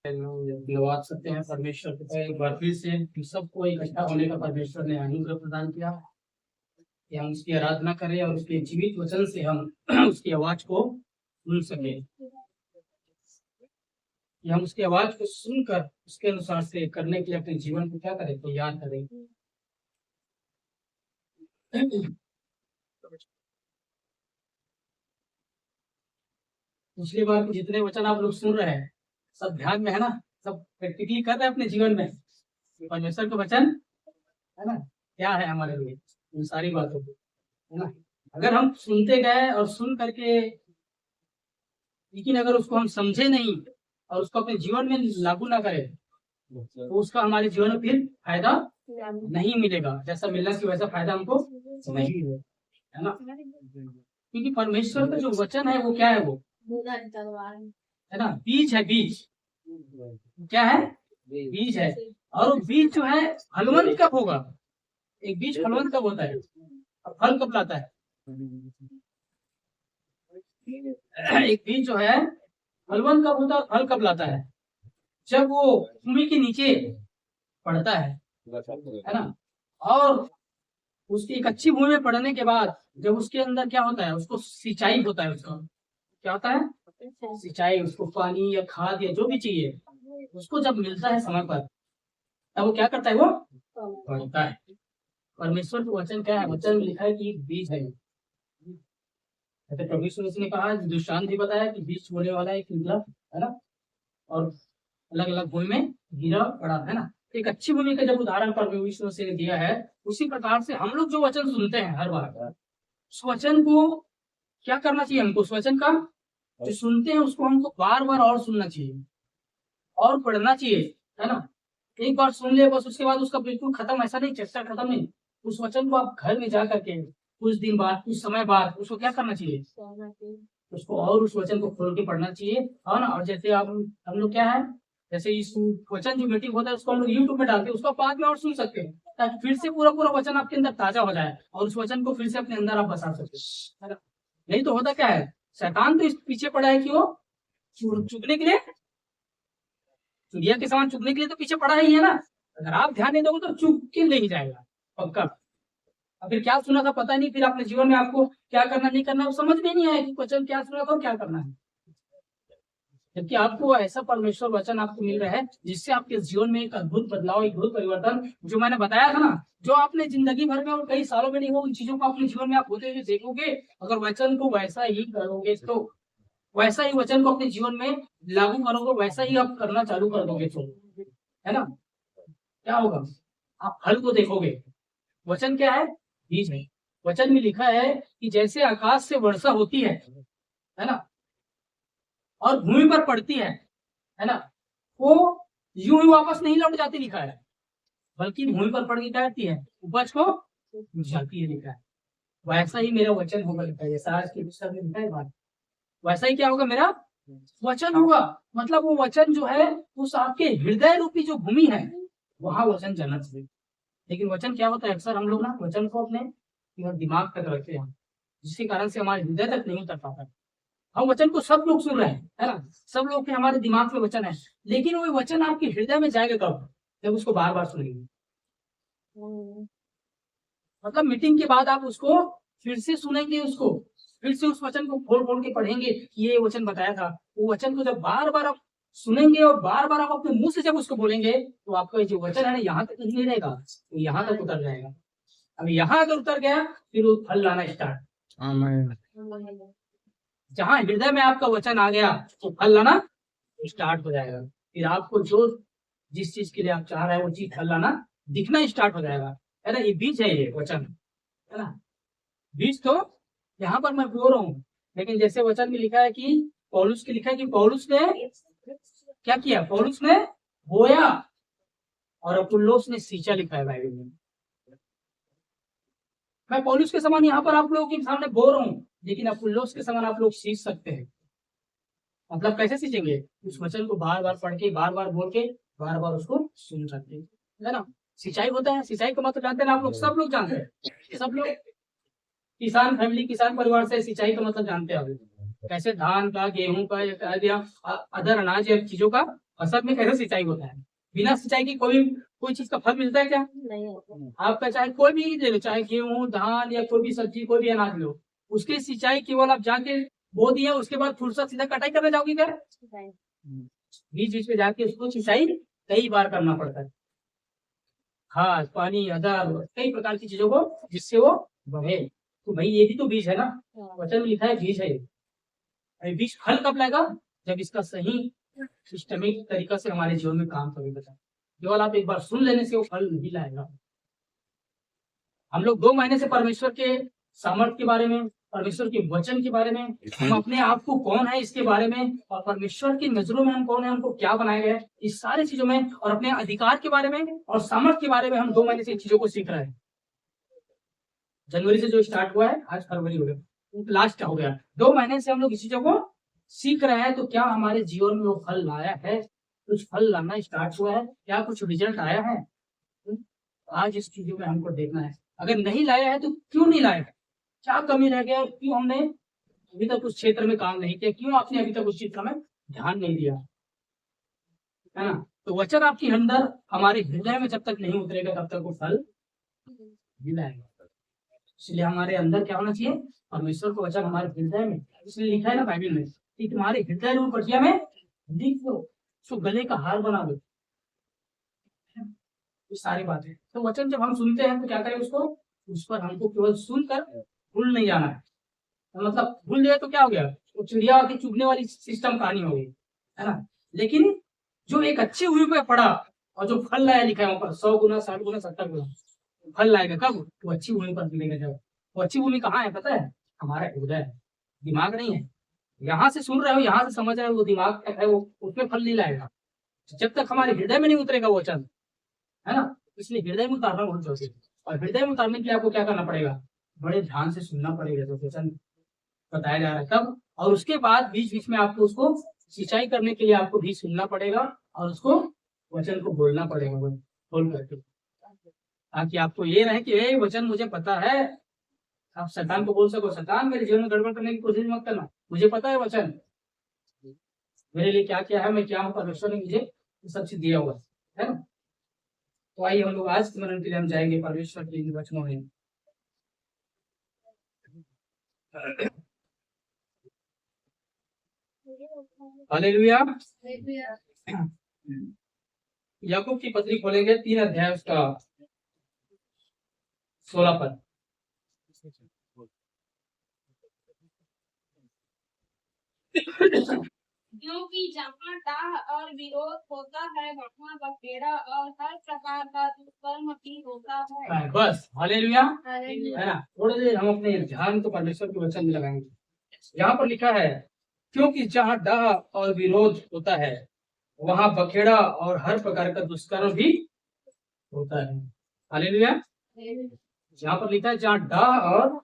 धन्यवाद करते हैं परमेश्वर को एक बार फिर से सबको इकट्ठा होने का परमेश्वर ने अनुग्रह प्रदान किया कि हम उसकी आराधना करें और उसके जीवित वचन से हम उसकी आवाज को सुन सके, कि हम उसकी आवाज को सुनकर उसके अनुसार से करने के लिए अपने जीवन को क्या करें, तो याद करें। पिछली बार के जितने वचन आप लोग सुन रहे हैं सब ध्यान में है ना, सब प्रैक्टिकली कर रहे हैं अपने जीवन में। परमेश्वर का वचन है ना क्या है हमारे लिए, इन सारी बातों को है ना। अगर हम सुनते गए और सुन करके, लेकिन अगर उसको हम समझे नहीं और उसको अपने जीवन में लागू ना करें तो उसका हमारे जीवन में फिर फायदा नहीं मिलेगा। जैसा मिलना चाहिए वैसा फायदा हमको नहीं है ना। क्योंकि परमेश्वर का जो वचन है वो क्या है, वो है ना बीज है। बीज क्या है, बीज है। और बीज जो है फलवंत कब होगा, एक बीज फलवंत कब होता है, और फल कब लाता है। एक बीज जो है फलवंत कब होता है, फल कब लाता है, जब वो भूमि के नीचे पड़ता है ना। और उसकी एक अच्छी भूमि में पड़ने के बाद जब उसके अंदर क्या होता है, उसको सिंचाई होता है, उसका क्या होता है, सिंचाई, उसको पानी या खाद या जो भी चाहिए उसको जब मिलता है समय पर, तब वो क्या करता है, वो बढ़ता है। परमेश्वर का वचन क्या है, वचन में लिखा है कि बीज है। प्रभु यीशु मसीह ने कहा, दृष्टांत भी बताया कि बीज बोने वाला एक निकला है ना, और अलग अलग भूमि में गिरा पड़ा है ना। एक अच्छी भूमि का जब उदाहरण प्रभु यीशु मसीह ने दिया है, उसी प्रकार से हम लोग जो वचन सुनते हैं हर बार, उस वचन को क्या करना चाहिए हमको, उस वचन का जो सुनते हैं उसको हमको बार बार और सुनना चाहिए और पढ़ना चाहिए, है ना। एक बार सुन ले बस, उसके बाद उसका बिल्कुल खत्म, ऐसा नहीं, चर्चा खत्म नहीं। उस वचन को आप घर में जा करके कुछ दिन बाद, कुछ समय बाद उसको क्या करना चाहिए, उसको और उस वचन को खोल के पढ़ना चाहिए, है ना। और जैसे आप हम लोग क्या है, जैसे इस वचन जो मीटिंग होता है उसको हम लोग यूट्यूब में डालते हैं, उसको बाद में और सुन सकते हैं, ताकि फिर से पूरा पूरा वचन आपके अंदर ताजा हो जाए और उस वचन को फिर से अपने अंदर आप बसा सकते हैं, है ना। नहीं तो होता क्या है, शैतान तो इस पीछे पड़ा है कि वो चुगने के लिए, चिड़िया के समान चुगने के लिए तो पीछे पड़ा ही है ना। अगर आप ध्यान नहीं दोगे तो चुग के ले ही जाएगा पक्का। अब फिर क्या सुना था पता नहीं, फिर अपने जीवन में आपको क्या करना नहीं करना वो समझ में नहीं आया कि वचन क्या सुना था और क्या करना है। जबकि आपको ऐसा परमेश्वर वचन आपको मिल रहा है जिससे आपके जीवन में एक अद्भुत बदलाव, एक अद्भुत परिवर्तन, जो मैंने बताया था ना, जो आपने जिंदगी भर में और कई सालों में नहीं हो, उन चीजों को अपने जीवन में आप होते हुए देखोगे। अगर वचन को वैसा ही करोगे तो वैसा ही वचन को अपने जीवन में लागू करोगे, वैसा ही आप करना चालू कर दोगे तो, है ना, क्या होगा, आप फल को देखोगे। वचन क्या है, बीज है। वचन में लिखा है कि जैसे आकाश से वर्षा होती है ना, और भूमि पर पड़ती है ना, वो यूं ही वापस नहीं लौट जाती, लिखा है, बल्कि भूमि पर पड़ के क्या करती है, उपज को जाती है, लिखा है। वैसा ही मेरा वचन होगा, लिखा है। जैसा आज की पुस्तक में लिखा है बात, वैसा ही क्या होगा, मेरा वचन होगा। मतलब वो वचन जो है उस आपके हृदय रूपी जो भूमि है वहां वचन जाना चाहिए। लेकिन वचन क्या होता है, अक्सर हम लोग ना वचन को अपने दिमाग तक रखते हैं, जिसके कारण से हमारे हृदय तक नहीं उतर पाता। हम वचन को सब लोग सुन रहे हैं, है ना, सब लोग के हमारे दिमाग में वचन है, लेकिन वो वचन आपके हृदय में जाएगा कब, जब उसको बार बार सुनेंगे। मतलब मीटिंग के बाद आप उसको फिर से सुनेंगे, उसको फिर से उस वचन को खोल खोल के पढ़ेंगे कि ये वचन बताया था। वो वचन को जब बार बार आप सुनेंगे और बार बार आप अपने मुंह से जब उसको बोलेंगे तो आपका जो वचन है ना यहाँ तक नहीं रहेगा, तो यहाँ तक उतर जाएगा। अब यहाँ अगर उतर गया फिर वो फल लाना स्टार्ट, जहाँ हृदय में आपका वचन आ गया तो फल लाना स्टार्ट हो जाएगा। फिर आपको जो जिस चीज के लिए आप चाह रहे हैं वो चीज फल लाना दिखना स्टार्ट हो जाएगा, है ना। ये बीज है, ये वचन है ना। बीज तो यहाँ पर मैं बो रहा हूँ, लेकिन जैसे वचन में लिखा है कि पौलुस के लिखा है कि पौलुस ने क्या किया, पौलुस ने बोया और अपुल्लोस ने सींचा, लिखा है बाइबल में। मैं पौलुस के समान यहाँ पर आप लोगों के सामने बो रहा हूँ, लेकिन अपुल्लोस के समान आप लोग सींच सकते हैं। मतलब कैसे सींचेंगे, उस वचन को बार बार पढ़ के, बार बार बोल के, बार बार उसको सुन सकते हैं, है ना। सिंचाई होता है, सिंचाई का मतलब जानते हैं आप लोग, सब लोग जानते हैं, सब लोग किसान फैमिली, किसान परिवार से सिंचाई का मतलब जानते हैं। कैसे धान का, गेहूं का या अदर अनाज या चीजों का फसल में कैसे सिंचाई होता है? बिना सिंचाई की कोई चीज का फल मिलता है क्या? नहीं। आपका चाहे कोई भी ले लो, चाहे गेहूं धान या कोई भी सब्जी कोई भी अनाज लो, उसकी सिंचाई केवल आप जाके बो दिया, उसके बाद फुर्सत सीधा कटाई करने जाओगी क्या? बीच बीच में जाके उसको सिंचाई कई बार करना पड़ता है, खाद पानी अदर कई प्रकार की चीजों को, जिससे वो बढ़े। तो भाई ये भी तो बीज है ना, वचन में लिखा है बीज है ये। अरे बीज फल कब लाएगा? जब इसका सही सिस्टमिक तरीका से हमारे जीवन में काम करेगा। केवल आप एक बार सुन लेने से वो फल नहीं लाएगा। हम लोग 2 महीने से परमेश्वर के सामर्थ्य के बारे में, परमेश्वर के वचन के बारे में, हम अपने आप को कौन है इसके बारे में, और परमेश्वर की नजरों में हम कौन है, हमको क्या बनाया गया है, इस सारी चीजों में, और अपने अधिकार के बारे में और सामर्थ्य के बारे में हम 2 महीने से इन चीजों को सीख रहे हैं। जनवरी से जो स्टार्ट हुआ है, आज फरवरी हो गया, लास्ट हो गया, 2 महीने से हम लोग इस चीजों को सीख रहे हैं। तो क्या हमारे जीवन में वो फल लाया है? कुछ फल लाना स्टार्ट हुआ है क्या? कुछ रिजल्ट आया है? आज इस चीजों में हमको देखना है। अगर नहीं लाया है तो क्यों नहीं लाया है? क्या कमी रह गया? क्यों हमने अभी तक उस क्षेत्र में काम नहीं किया? क्यों आपने अभी तक उस चीज का में ध्यान नहीं दिया? है ना? तो वचन आपके अंदर हमारे हृदय में जब तक नहीं उतरेगा तब तक वो फल नहीं लाएगा। इसलिए हमारे अंदर क्या होना चाहिए? परमेश्वर को वचन हमारे हृदय में, इसलिए लिखा है ना बाइबल में कि तुम्हारे हृदय रूप पटिया में लिख दो, उसको गले का हार बना दो। ये सारी बातें, तो वचन जब हम सुनते हैं तो क्या करें? उसको उस पर हमको केवल सुनकर भूल नहीं जाना है। तो मतलब भूल जाए तो क्या हो गया? वो चिड़िया की चुगने वाली सिस्टम कहानी हो गई, है ना? लेकिन जो एक अच्छी भूमि पे पड़ा और जो फल लाया, लिखा है ऊपर 100 गुना 60 गुना 70 गुना फल लाएगा। कब? वो अच्छी भूमि पर मिलेगा। जब वो अच्छी भूमि कहाँ है पता है? हमारा हृदय है, दिमाग नहीं है। यहाँ से सुन रहे हो, यहाँ से समझ रहे हो, वो दिमाग है वो, उसमें फल नहीं लाएगा जब तक हमारे हृदय में नहीं उतरेगा वो वचन, है ना? इसलिए हृदय में उतारना बहुत जरूरी है। और हृदय में उतारने के लिए आपको क्या करना पड़ेगा? बड़े ध्यान से सुनना पड़ेगा जो वचन बताया जा रहा है तब, और उसके बाद बीच बीच में आपको उसको सिंचाई करने के लिए आपको भी सुनना पड़ेगा और उसको वचन को बोलना पड़ेगा बोल करके, ताकि आपको ये रहे कि ये वचन मुझे पता है। आप शैतान को बोल सको, शैतान मेरे जीवन में गड़बड़ करने की कोशिश मत करना, मुझे पता है वचन मेरे लिए क्या क्या है, मैं क्या हूँ, परमेश्वर ने मुझे सब चीज दिया हुआ है ना? तो आइए हम लोग आज स्मरण के लिए हम जाएंगे परमेश्वर के इन वचनों में। हालेलुया। याकूब की पत्री खोलेंगे 3 अध्याय उसका 16 पद। क्योंकि जहाँ डाह और विरोध होता है वहाँ बखेड़ा और हर प्रकार का दुष्कर्म भी होता है। बस हालेलुया, है ना? थोड़ी देर हम अपने ध्यान को परमेश्वर के वचन में लगाएंगे। यहाँ पर लिखा है, क्योंकि जहाँ डाह और विरोध होता है वहाँ बखेड़ा और हर प्रकार का दुष्कर्म भी होता है। हालेलुया। यहाँ पर लिखा है जहाँ डाह और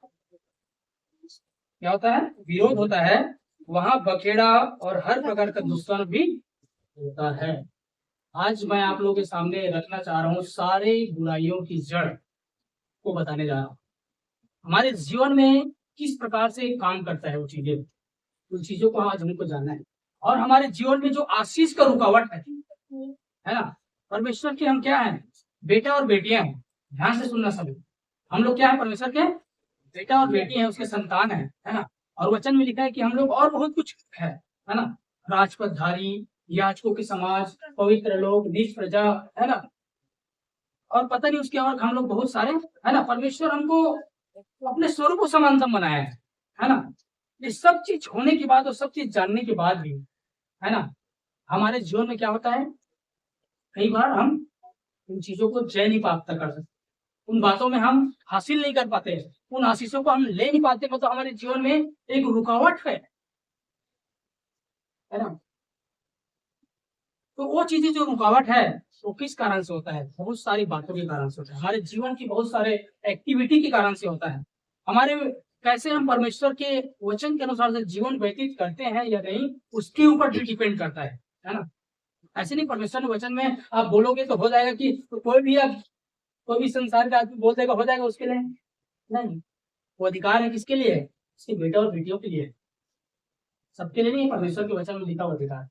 क्या होता है? विरोध होता है, वहाँ बखेड़ा और हर प्रकार का दुष्कर्म भी होता है। आज मैं आप लोगों के सामने रखना चाह रहा हूँ सारे बुराइयों की जड़ को बताने जा रहा हूँ। हमारे जीवन में किस प्रकार से काम करता है वो चीजें, उन चीजों को आज हमको जानना है। और हमारे जीवन में जो आशीष का रुकावट है ना? परमेश्वर के हम क्या है? बेटा और बेटियां हैं। ध्यान से सुनना सभी, हम लोग क्या है? परमेश्वर के बेटा और बेटी है, उसके संतान है ना? और वचन में लिखा है कि हम लोग और बहुत कुछ है ना? राजपदधारी, याजकों के समाज, पवित्र लोग, निज प्रजा, है ना? और पता नहीं उसके और हम लोग बहुत सारे, है ना? परमेश्वर हमको अपने स्वरूप को समानतम बनाया है ना? ये सब चीज होने के बाद और सब चीज जानने के बाद भी, है ना, हमारे जीवन में क्या होता है? कई बार हम उन चीजों को जय नहीं प्राप्त कर सकते, उन बातों में हम हासिल नहीं कर पाते, उन आशीषों को हम ले नहीं पाते, मतलब हमारे जीवन में एक रुकावट है ना? तो वो चीजें जो रुकावट है वो किस कारण से होता है? बहुत सारी बातों के कारण से होता है, हमारे जीवन की बहुत सारे एक्टिविटी के कारण से होता है। हमारे कैसे हम परमेश्वर के वचन के अनुसार से जीवन व्यतीत करते हैं या नहीं, उसके ऊपर भी डिपेंड करता है ना? ऐसे नहीं परमेश्वर के वचन में आप बोलोगे तो हो जाएगा कि तो कोई भी संसार का आदमी बोल देगा हो जाएगा उसके लिए, नहीं। वो अधिकार है किसके लिए? उसके बेटा और बेटियों के लिए, सबके लिए नहीं। परमेश्वर के वचन में लिखा हुआ अधिकार,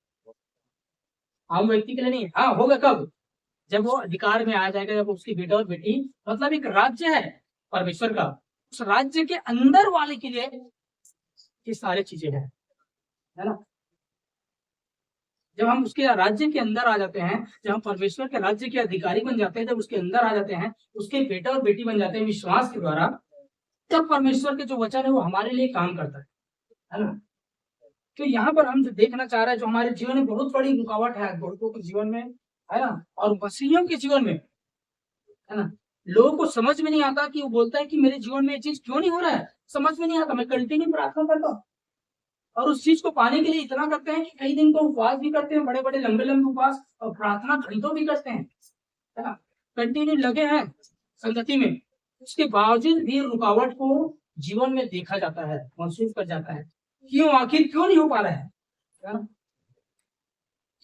आम व्यक्ति के लिए नहीं। हाँ, होगा कब? जब वो अधिकार में आ जाएगा, जब उसकी बेटा और बेटी, मतलब एक राज्य है परमेश्वर का, उस राज्य के अंदर वाले के लिए ये सारी चीजें हैं, है ना। जब हम उसके राज्य के अंदर आ जाते हैं, जब हम परमेश्वर के राज्य के अधिकारी बन जाते हैं, जब उसके अंदर आ जाते हैं, उसके बेटा और बेटी बन जाते हैं विश्वास के द्वारा, तब परमेश्वर के जो वचन है वो हमारे लिए काम करता है ना। तो यहाँ पर हम जो देखना चाह रहे हैं, जो हमारे जीवन में बहुत बड़ी रुकावट है बहुतों के जीवन में, है ना, और मसीहियों के जीवन में, है ना, लोगों को समझ में नहीं आता कि वो बोलता है कि मेरे जीवन में ये चीज क्यों नहीं हो रहा है, समझ में नहीं आता। मैं कंटिन्यू प्रार्थना करता हूँ और उस चीज को पाने के लिए इतना करते हैं कि कई दिन तो उपवास भी करते हैं, बड़े बड़े लंबे लंबे उपवास, और प्रार्थना घंटों भी करते हैं, है ना, कंटिन्यू लगे हैं संगति में। उसके बावजूद भी रुकावट को जीवन में देखा जाता है, महसूस कर जाता है। क्यों? आखिर क्यों नहीं हो पा रहा है ना?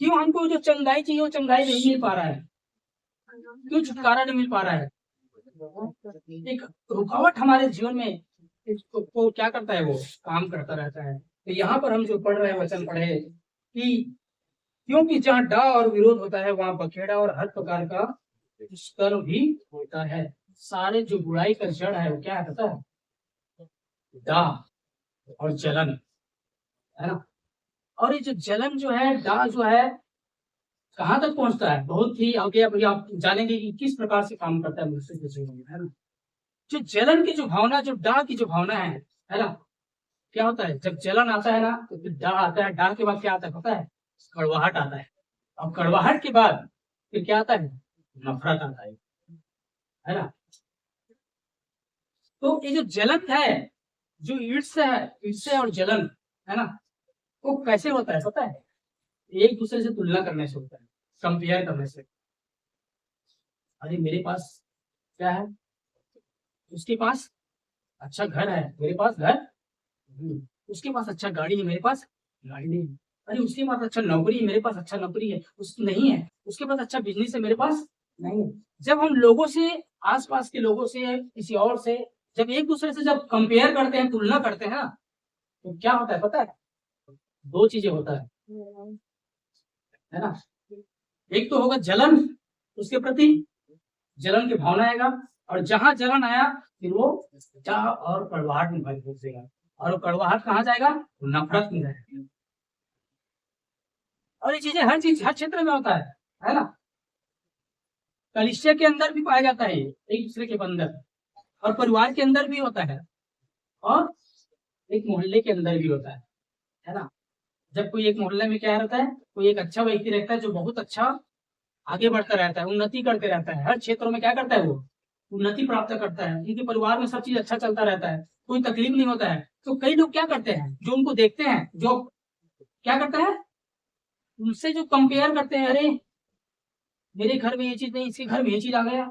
क्यों हमको जो चंगाई चाहिए वो चंगाई नहीं मिल पा रहा है? क्यों छुटकारा नहीं मिल पा रहा है? एक रुकावट हमारे जीवन में को क्या करता है, वो काम करता रहता है। तो यहाँ पर हम जो पढ़ रहे हैं, वचन पढ़े कि क्योंकि जहाँ डा और विरोध होता है वहाँ बखेड़ा और हर प्रकार का दुष्कर्म भी होता है। सारे जो बुराई का जड़ है वो क्या है पता है? डा और जलन, है ना। और ये जो जलन जो है, डा जो है, कहाँ तक पहुंचता है? बहुत ही आगे अभी आप जानेंगे कि किस प्रकार से काम करता है मनुष्य के जीवन में, है ना। जो जलन की जो भावना, जो डा की जो भावना है ना, क्या होता है जब जलन आता है ना, तो फिर डा आता है। डा के बाद क्या आता है पता है? कड़वाहट आता है। और कड़वाहट के बाद फिर क्या आता है? नफरत आता है ना। तो ये जो जलन है, जो ईर्ष्या है, ईर्ष्या और जलन, है ना, वो कैसे होता है पता है? एक दूसरे से तुलना करने से होता है, कंपेयर करने से। अरे मेरे पास क्या है, उसके पास अच्छा घर है, मेरे पास घर नहीं। उसके पास अच्छा गाड़ी है, मेरे पास गाड़ी नहीं। अरे उसके पास अच्छा नौकरी है, मेरे पास अच्छा नौकरी है उसकी नहीं है। उसके पास अच्छा बिजनेस है, मेरे पास नहीं है। जब हम लोगों से, आसपास के लोगों से, किसी और से, जब एक दूसरे से जब कंपेयर करते हैं, तुलना करते हैं ना, तो क्या होता है पता है? दो चीजें होता है ना। एक तो होगा जलन, उसके प्रति जलन की भावना आएगा, और जहां जलन आया फिर वो चाह और कड़वाहट में घुसेगा, और वो कड़वाहट कहाँ जाएगा? नफरत में जाएगा। और ये चीजें हर चीज, हर क्षेत्र में होता है ना। कलिसिया के अंदर भी पाया जाता है, एक दूसरे के अंदर, और परिवार के अंदर भी होता है, और एक मोहल्ले के अंदर भी होता है ना। जब कोई एक मोहल्ले में क्या रहता है, कोई एक अच्छा व्यक्ति रहता है जो बहुत अच्छा आगे बढ़ता रहता है, उन्नति करते रहता है, हर क्षेत्रों में क्या करता है, वो उन्नति प्राप्त करता है, क्योंकि परिवार में सब चीज अच्छा चलता रहता है, कोई तकलीफ नहीं होता है। तो कई लोग क्या करते हैं, जो उनको देखते हैं, जो क्या करता है, उनसे जो कंपेयर करते हैं, अरे मेरे घर में ये चीज नहीं, इसके घर में ये चीज आ गया,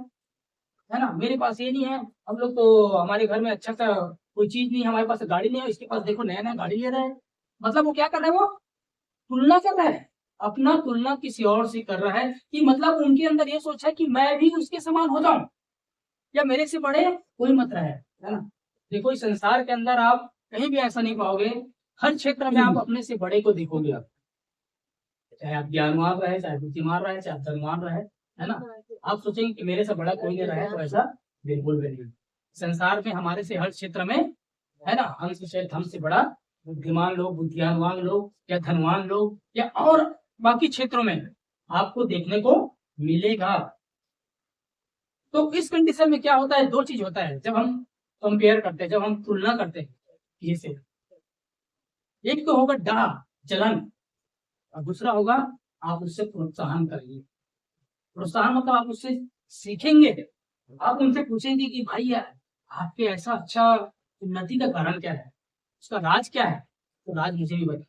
है ना, मेरे पास ये नहीं है, हम लोग तो, हमारे घर में अच्छा सा कोई चीज नहीं है, हमारे पास गाड़ी नहीं है, इसके पास देखो नया नया गाड़ी ले रहा है। मतलब वो क्या कर रहा है, वो तुलना कर रहा है, अपना तुलना किसी और से कर रहा है, कि मतलब उनके अंदर ये सोच है कि मैं भी उसके समान हो जाऊं, या मेरे से बड़े कोई मत रहे, है ना। देखो इस संसार के अंदर आप कहीं भी ऐसा नहीं पाओगे, हर क्षेत्र में आप अपने से बड़े को देखोगे आप, चाहे आप ज्ञानवान रहे, चाहे बुद्धिमान रहे, चाहे आप धनवान रहे, है ना। आप सोचेंगे कि मेरे से बड़ा कोई नहीं रहे, तो ऐसा बिल्कुल भी नहीं। संसार में हमारे से हर क्षेत्र में, है ना, हमसे हमसे बड़ा बुद्धिमान लोग, बुद्धिमानवान लोग, या धनवान लोग, या और बाकी क्षेत्रों में आपको देखने को मिलेगा। तो इस कंडीशन में क्या होता है, दो चीज होता है जब हम कंपेयर करते हैं, जब हम तुलना करते हैं ये से। एक तो होगा डा, जलन, और दूसरा होगा आप उससे प्रोत्साहन करेंगे। प्रोत्साहन मतलब आप उससे सीखेंगे, आप उनसे पूछेंगे कि भाई यार आपके ऐसा अच्छा उन्नति का कारण क्या है, उसका राज क्या है, तो राज मुझे भी बता।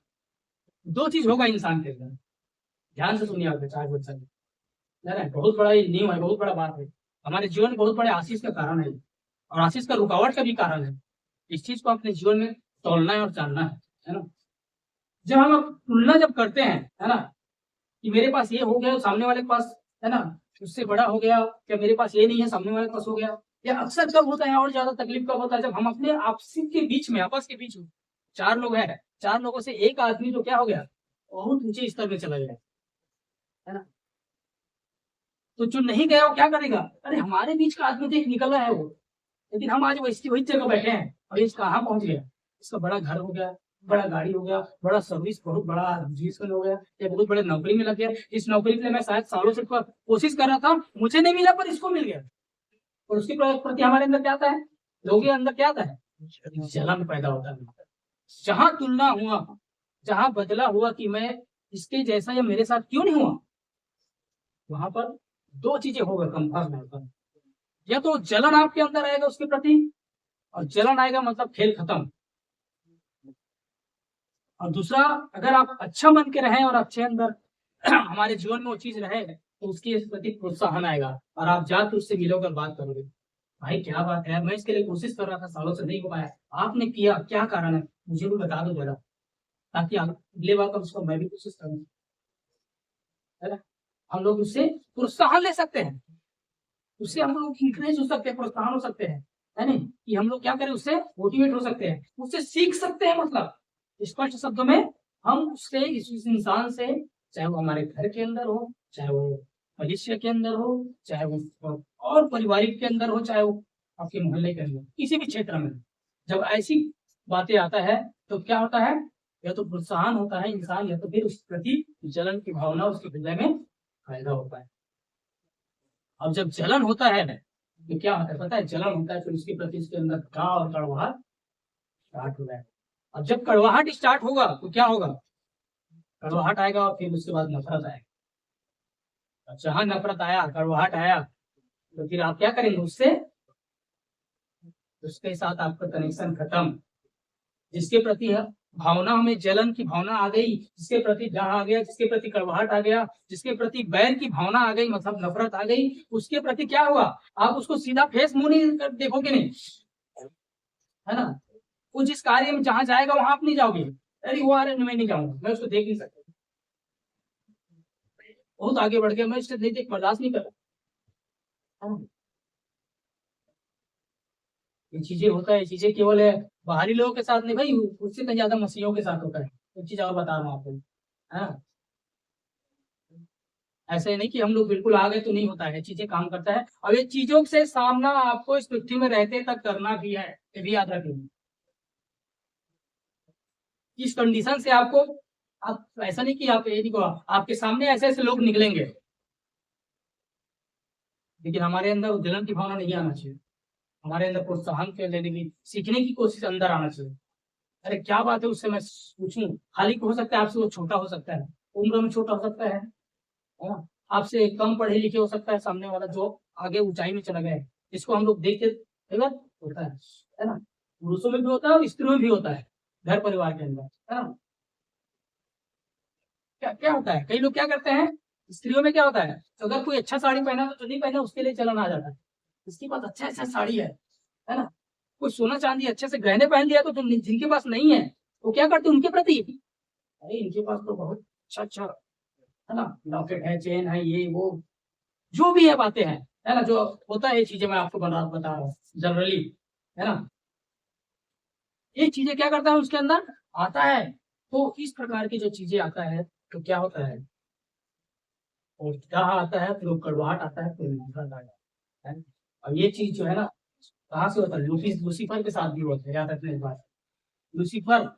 दो चीज होगा इंसान के अंदर, ध्यान से सुनिए आप बेचारे बच्चा, बहुत बड़ा ये नियम है, बहुत बड़ा बात है, हमारे जीवन में बहुत बड़े आशीष का कारण है, और आशीष का रुकावट का भी कारण है। इस चीज को अपने जीवन में तोलना है और जानना है ना। जब हम तुलना जब करते हैं, है ना, कि मेरे पास ये हो गया, सामने वाले के पास, है ना, उससे बड़ा हो गया, क्या मेरे पास ये नहीं है, सामने वाले के पास हो गया। या अक्सर कब होता है, और ज्यादा तकलीफ कब होता है, जब हम अपने आपसी के बीच में, आपस के बीच में चार लोग हैं, चार लोगों से एक आदमी जो क्या हो गया, बहुत ऊंचे स्तर में चला गया, है ना। तो जो नहीं गया वो क्या करेगा, अरे हमारे बीच का आदमी देख निकल रहा है वो, लेकिन हम आज वही जगह बैठे हैं और ये कहाँ पहुंच गया, इसका बड़ा घर हो गया, बड़ा गाड़ी हो गया, बड़ा सर्विस बहुत बड़ा पोजीशन हो गया, या बहुत बड़े नौकरी में लग गया। इस नौकरी के लिए मैं शायद सालों से कोशिश कर रहा था, मुझे नहीं मिला पर इसको मिल गया। और उसके प्रति हमारे अंदर क्या आता है, लोगों के अंदर क्या आता है, जलन पैदा होता है। जहां तुलना हुआ, जहां बदला हुआ कि मैं इसके जैसा या मेरे साथ क्यों नहीं हुआ, वहां पर दो चीजें होगा कंफर्म होगा, या तो जलन आपके अंदर आएगा उसके प्रति, और जलन आएगा मतलब खेल खत्म। और दूसरा, अगर आप अच्छा मन के रहें और अच्छे अंदर हमारे जीवन में वो चीज रहे तो उसके प्रति प्रोत्साहन आएगा और आप जाकर उससे मिलोगे, बात करोगे, भाई क्या बात है, मैं इसके लिए कोशिश कर रहा था, सालों से नहीं हो पाया, आपने किया, क्या कारण है, मुझे भी बता दो जरा, ताकि अगले बार उसको मैं भी कोशिश करूँ, है ना। हम लोग उससे प्रोत्साहन ले सकते हैं, उससे हम लोग इंकरेज हो सकते हैं, प्रोत्साहन हो सकते हैं, है नहीं, कि हम लोग क्या करें, उससे मोटिवेट हो सकते हैं, उससे सीख सकते हैं। मतलब स्पष्ट शब्दों में हम उससे, इस इंसान से, चाहे वो हमारे घर के अंदर हो, चाहे वो भविष्य के अंदर हो, चाहे वो और पारिवारिक के अंदर हो, चाहे वो आपके मोहल्ले के अंदर, किसी भी क्षेत्र में, जब ऐसी बातें आता है तो क्या होता है, या तो प्रोत्साहन होता है इंसान, या तो फिर उस प्रति जलन की भावना उसके हृदय में पैदा होता है। अब जब जलन होता है तो क्या होता है पता है, जलन होता है फिर उसके प्रति उसके अंदर घृणा और कड़वाहट स्टार्ट हो है। अब जब कड़वाहट स्टार्ट होगा तो क्या होगा, कड़वाहट आएगा और फिर उसके बाद नफरत आएगा। जहां नफरत आया, कड़वाहट आया, तो फिर आप क्या करेंगे, उससे, उसके साथ आपका कनेक्शन खत्म। जिसके प्रति भावना में जलन की भावना आ गई, जिसके प्रति डर आ गया, जिसके प्रति कड़वाहट आ गया, जिसके प्रति बैर की भावना आ गई, मतलब नफरत आ गई, उसके प्रति क्या हुआ, आप उसको सीधा फेस मुंह नहीं देखोगे, नहीं, है ना। वो जिस कार्य में जहां जाएगा वहां आप नहीं जाओगे, अरे वो आ रहे मैं नहीं जाऊंगा, मैं उसको देख नहीं सकता, बहुत आगे बढ़ गया, मैं इससे नहीं देख, बर्दाश्त नहीं कर रहा। ये चीजें होता है, ये चीजें केवल है बाहरी लोगों के साथ नहीं भाई, उससे कहीं ज्यादा मसीहों के साथ होता है। एक चीज और बता रहा हूँ आपको, हाँ, ऐसे नहीं कि हम लोग बिल्कुल आ गए तो नहीं होता है, चीजें काम करता है। अब ये चीजों से सामना आपको इस पृथ्वी में रहते तक करना भी है, ये भी याद रखेंगे। इस कंडीशन से आपको, आप ऐसा नहीं कि आप ये नहीं, आपके सामने ऐसे ऐसे लोग निकलेंगे, लेकिन हमारे अंदर जलन की भावना नहीं आना चाहिए, हमारे अंदर प्रोत्साहन के लेने की, सीखने की कोशिश अंदर आना चाहिए। अरे क्या बात है, उससे मैं पूछूं, हालांकि हो सकता है आपसे वो छोटा हो सकता है, उम्र में छोटा हो सकता है ना? आपसे कम पढ़े लिखे हो सकता है सामने वाला, जो आगे ऊंचाई में चला गया है, इसको हम लोग देखते होता है ना। पुरुषों में भी होता है और स्त्रियों में भी होता है, घर परिवार के अंदर, है ना। क्या क्या होता है, कई लोग क्या करते हैं, स्त्रियों में क्या होता है, अगर कोई अच्छा साड़ी पहना तो नहीं पहना उसके लिए चलन आ जाता है, इसके पास अच्छा अच्छा साड़ी है ना। कोई सोना चांदी अच्छे से गहने पहन लिया तो जिनके पास नहीं है वो क्या करते उनके प्रति, अरे इनके पास तो बहुत अच्छा अच्छा, है ना, लॉकेट है, चेन है, ये वो जो भी है बातें हैं, है ना, जो होता है ये चीजें मैं आपको बता रहा हूँ जनरली, है ना। ये चीजें क्या करता है उसके अंदर आता है, तो इस प्रकार की जो चीजें आता है तो क्या होता है, और क्या आता है, फिर कड़वाहट आता है, फिर नफरत आ जाता है। और ये चीज जो है ना, कहाँ से होता है, लूसीफर के साथ भी होता है, याद रखने इस बात। लूसीफर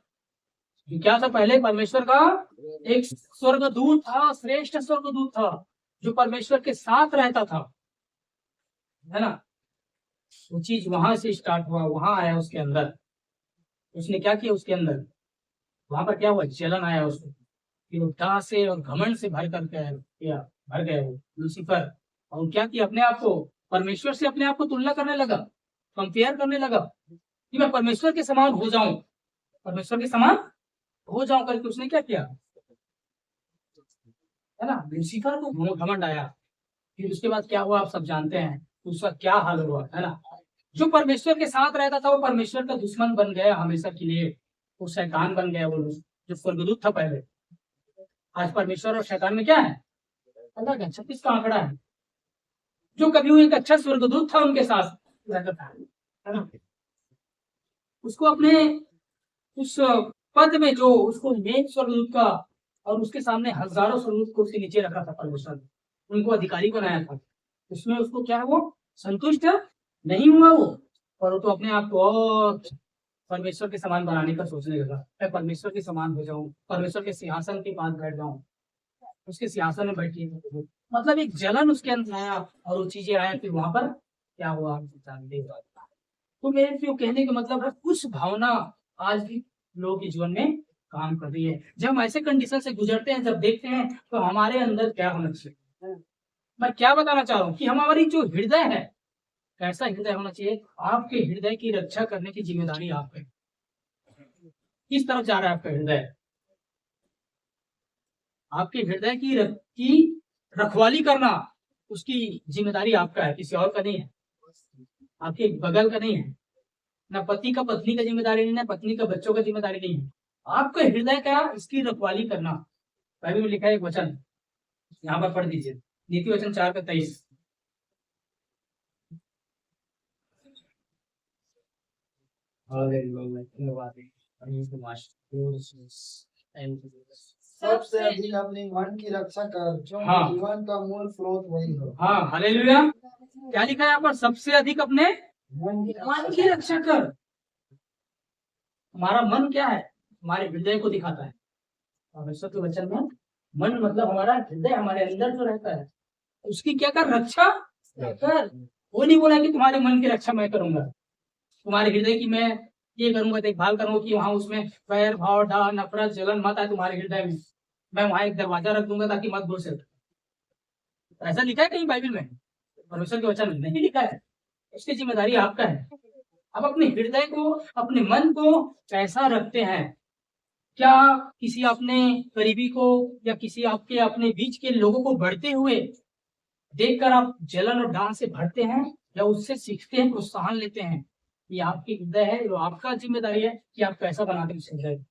जो क्या था, पहले परमेश्वर का एक स्वर्गदूत था, श्रेष्ठ स्वर्गदूत था, जो परमेश्वर के साथ रहता था, है ना। वो चीज वहां से स्टार्ट हुआ, वहां आया उसके अंदर, उसने क्या किया उसके अंदर, वहां पर क्या हुआ, जलन आया उसको, फिर वो दाह से और घमंड से भर कर किया, भर गया वो लूसीफर, और क्या किया, अपने आप को परमेश्वर से अपने आप को तुलना करने लगा, कंपेयर करने लगा कि मैं परमेश्वर के समान हो जाऊं, परमेश्वर के समान हो जाऊं करके उसने क्या किया, है ना, लूसीफर को घमंड आया। फिर उसके बाद क्या हुआ आप सब जानते हैं, उसका क्या हाल हुआ, है ना। जो परमेश्वर के साथ रहता था वो परमेश्वर का दुश्मन बन गया हमेशा के लिए, वो शैतान बन गया, वो जो स्वर्गदूत था पहले। आज परमेश्वर और शैतान में क्या है, अलग है, 36 का आंकड़ा है। जो कभी वो एक अच्छा स्वर्गदूत था उनके साथ रहता था, है ना, उसको अपने उस पद में, जो उसको मेन स्वर्गदूत का और उसके सामने हजारों स्वर्गदूत को उसके नीचे रखा था परमेश्वर ने, उनको अधिकारी बनाया था। उसमें उसको क्या है, वो संतुष्ट नहीं हुआ वो, पर तो अपने आप को और परमेश्वर के समान बनाने का सोचने लगा। मैं परमेश्वर के समान हो जाऊं, परमेश्वर के सिंहासन के पास बैठ जाऊं, उसके सिंहासन में बैठी। मतलब एक जलन उसके अंदर आया और वो चीजें आया, फिर वहां पर क्या हुआ हम जानते हैं। तो मेरे जो कहने का मतलब है, कुछ भावना आज भी लोगों के जीवन में काम कर रही है। जब हम ऐसे कंडीशन से गुजरते हैं, जब देखते हैं, तो हमारे अंदर क्या होना चाहिए। मैं क्या बताना चाह रहा हूँ कि हमारी जो हृदय है, कैसा हृदय होना चाहिए। आपके हृदय की रक्षा करने की जिम्मेदारी आप है। किस तरफ जा रहा है आपका हृदय। आपके हृदय की रखवाली करना, उसकी जिम्मेदारी आपका है, किसी और का नहीं है, आपके बगल का नहीं है। ना पति का पत्नी का जिम्मेदारी नहीं है, पत्नी का बच्चों का जिम्मेदारी नहीं है। आपका हृदय का इसकी रखवाली करना। बाइबल में लिखा है एक वचन, यहाँ पर पढ़ दीजिए, नीति वचन 4:23। सबसे अधिक अपने मन की रक्षा कर, जो हाँ। जीवन का मूल स्रोत वही हो। हाँ, हालेलुया। क्या लिखा है यहाँ पर, सबसे अधिक अपने मन की रक्षा कर। हमारा मन क्या है, हमारे हृदय को दिखाता है। परमेश्वर के वचन में मन मतलब हमारा हृदय, हमारे अंदर जो रहता है, उसकी क्या कर, रक्षा कर। वो नहीं बोला कि तुम्हारे मन की रक्षा मैं करूंगा, तुम्हारे हृदय की मैं ये करूंगा, देखभाल करूंगा कि वहां उसमें वैर भाव डर नफरत जलन मत आए तुम्हारे हृदय में। मैं वहां एक दरवाजा रख दूंगा ताकि मत घुस सके। ऐसा लिखा है कहीं बाइबल में? परमेश्वर के वचन में नहीं लिखा है। उसकी जिम्मेदारी आपका है। आप अपने हृदय को, अपने मन को कैसा रखते हैं। क्या किसी अपने करीबी को या किसी आपके अपने बीच के लोगों को बढ़ते हुए देखकर आप जलन और डांट से भरते हैं, या उससे सीखते हैं, प्रोत्साहन लेते हैं। ये आपकी हृदय है, जो आपका जिम्मेदारी है कि आप कैसा बनाते हैं उस हृदय को।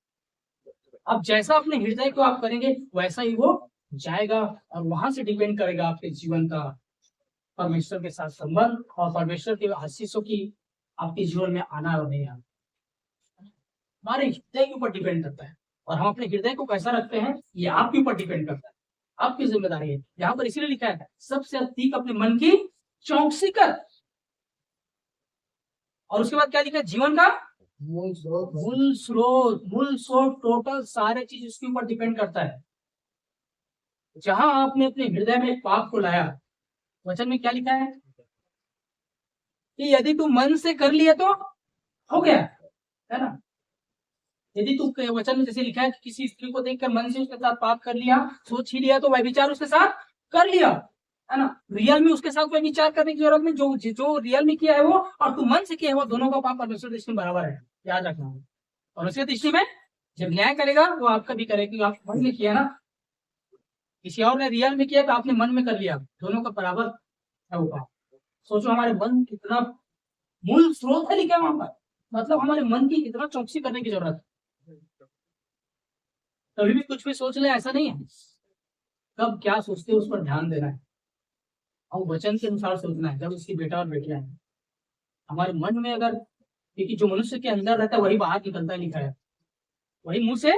आप जैसा अपने हृदय को आप करेंगे, वैसा ही वो जाएगा, और वहां से डिपेंड करेगा आपके जीवन का परमेश्वर के साथ संबंध, और परमेश्वर के आशीषों की आपके जीवन में आना और नहीं आना हमारे हृदय के ऊपर डिपेंड करता है। और हम अपने हृदय को कैसा रखते हैं, ये आपके ऊपर डिपेंड करता है, आपकी जिम्मेदारी है। यहाँ पर इसीलिए लिखा है, सबसे अधिक अपने मन की चौकसी कर। और उसके बाद क्या लिखा है, जीवन का मूल स्रोत मूल स्रोत टोटल सारे चीज उसके ऊपर डिपेंड करता है। जहां आपने अपने हृदय में पाप को लाया, वचन में क्या लिखा है कि यदि तू मन से कर लिया तो हो गया, है ना। यदि तू, वचन में जैसे लिखा है कि किसी स्त्री को देखकर मन से उसके साथ पाप कर लिया, सोच ही लिया, तो वह विचार उसके साथ कर लिया, है ना। रियल में उसके साथ कोई विचार करने की जरूरत नहीं। जो रियल में किया है वो, और तू मन से किया है वो, दोनों का पाप परमेश्वर दृष्टि में बराबर है, याद रखना। और उसके दृष्टि में जब न्याय करेगा वो आपका भी करेगा, क्योंकि आप मन में किया ना, किसी और ने रियल में किया तो आपने मन में कर लिया, दोनों का बराबर है वो पाप। सोचो हमारे मन कितना मूल स्रोत है लिखा है वहां पर, मतलब हमारे मन की कितना चौकसी करने की जरूरत है। कभी भी कुछ भी सोच ले, ऐसा नहीं है। कब क्या सोचते हैं उस पर ध्यान देना है, और वचन के अनुसार सोचना है। जब उसकी बेटा और बेटियां हैं, हमारे मन में अगर, क्योंकि जो मनुष्य के अंदर रहता है वही बाहर निकलता है, लिखा है, वही मुंह से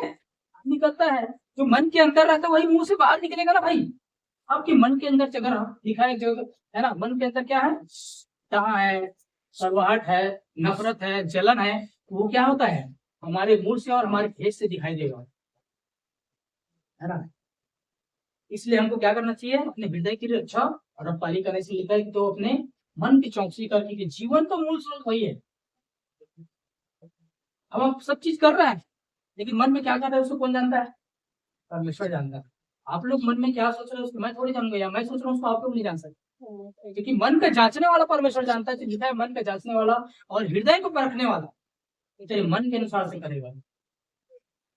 निकलता है। जो मन के अंदर रहता है वही मुंह से बाहर निकलेगा ना भाई। आपके मन के अंदर अगर लिखा है, जो है ना, मन के अंदर क्या है, चाह है, शर्वाहट है, नफरत है, जलन है, वो क्या होता है, हमारे मुंह से और हमारे फेस से दिखाई देगा, है ना। इसलिए हमको क्या करना चाहिए, अपने हृदय की रक्षा और रखवाली करने से लिखा है कि तो अपने मन की चौकसी करके, कि जीवन तो मूल स्रोत वही है। अब आप सब चीज कर रहे हैं, लेकिन मन में क्या कर रहे हैं उसको कौन जानता है, परमेश्वर जानता है। आप लोग मन में क्या सोच रहे हो उसको मैं थोड़ी जानूंगा, या मैं सोच रहा हूँ उसको आप लोग नहीं जान सकते, क्योंकि मन का जांचने वाला परमेश्वर जानता है। तो लिखा है मन का जांचने वाला और हृदय को परखने वाला तेरे मन के अनुसार से करेगा।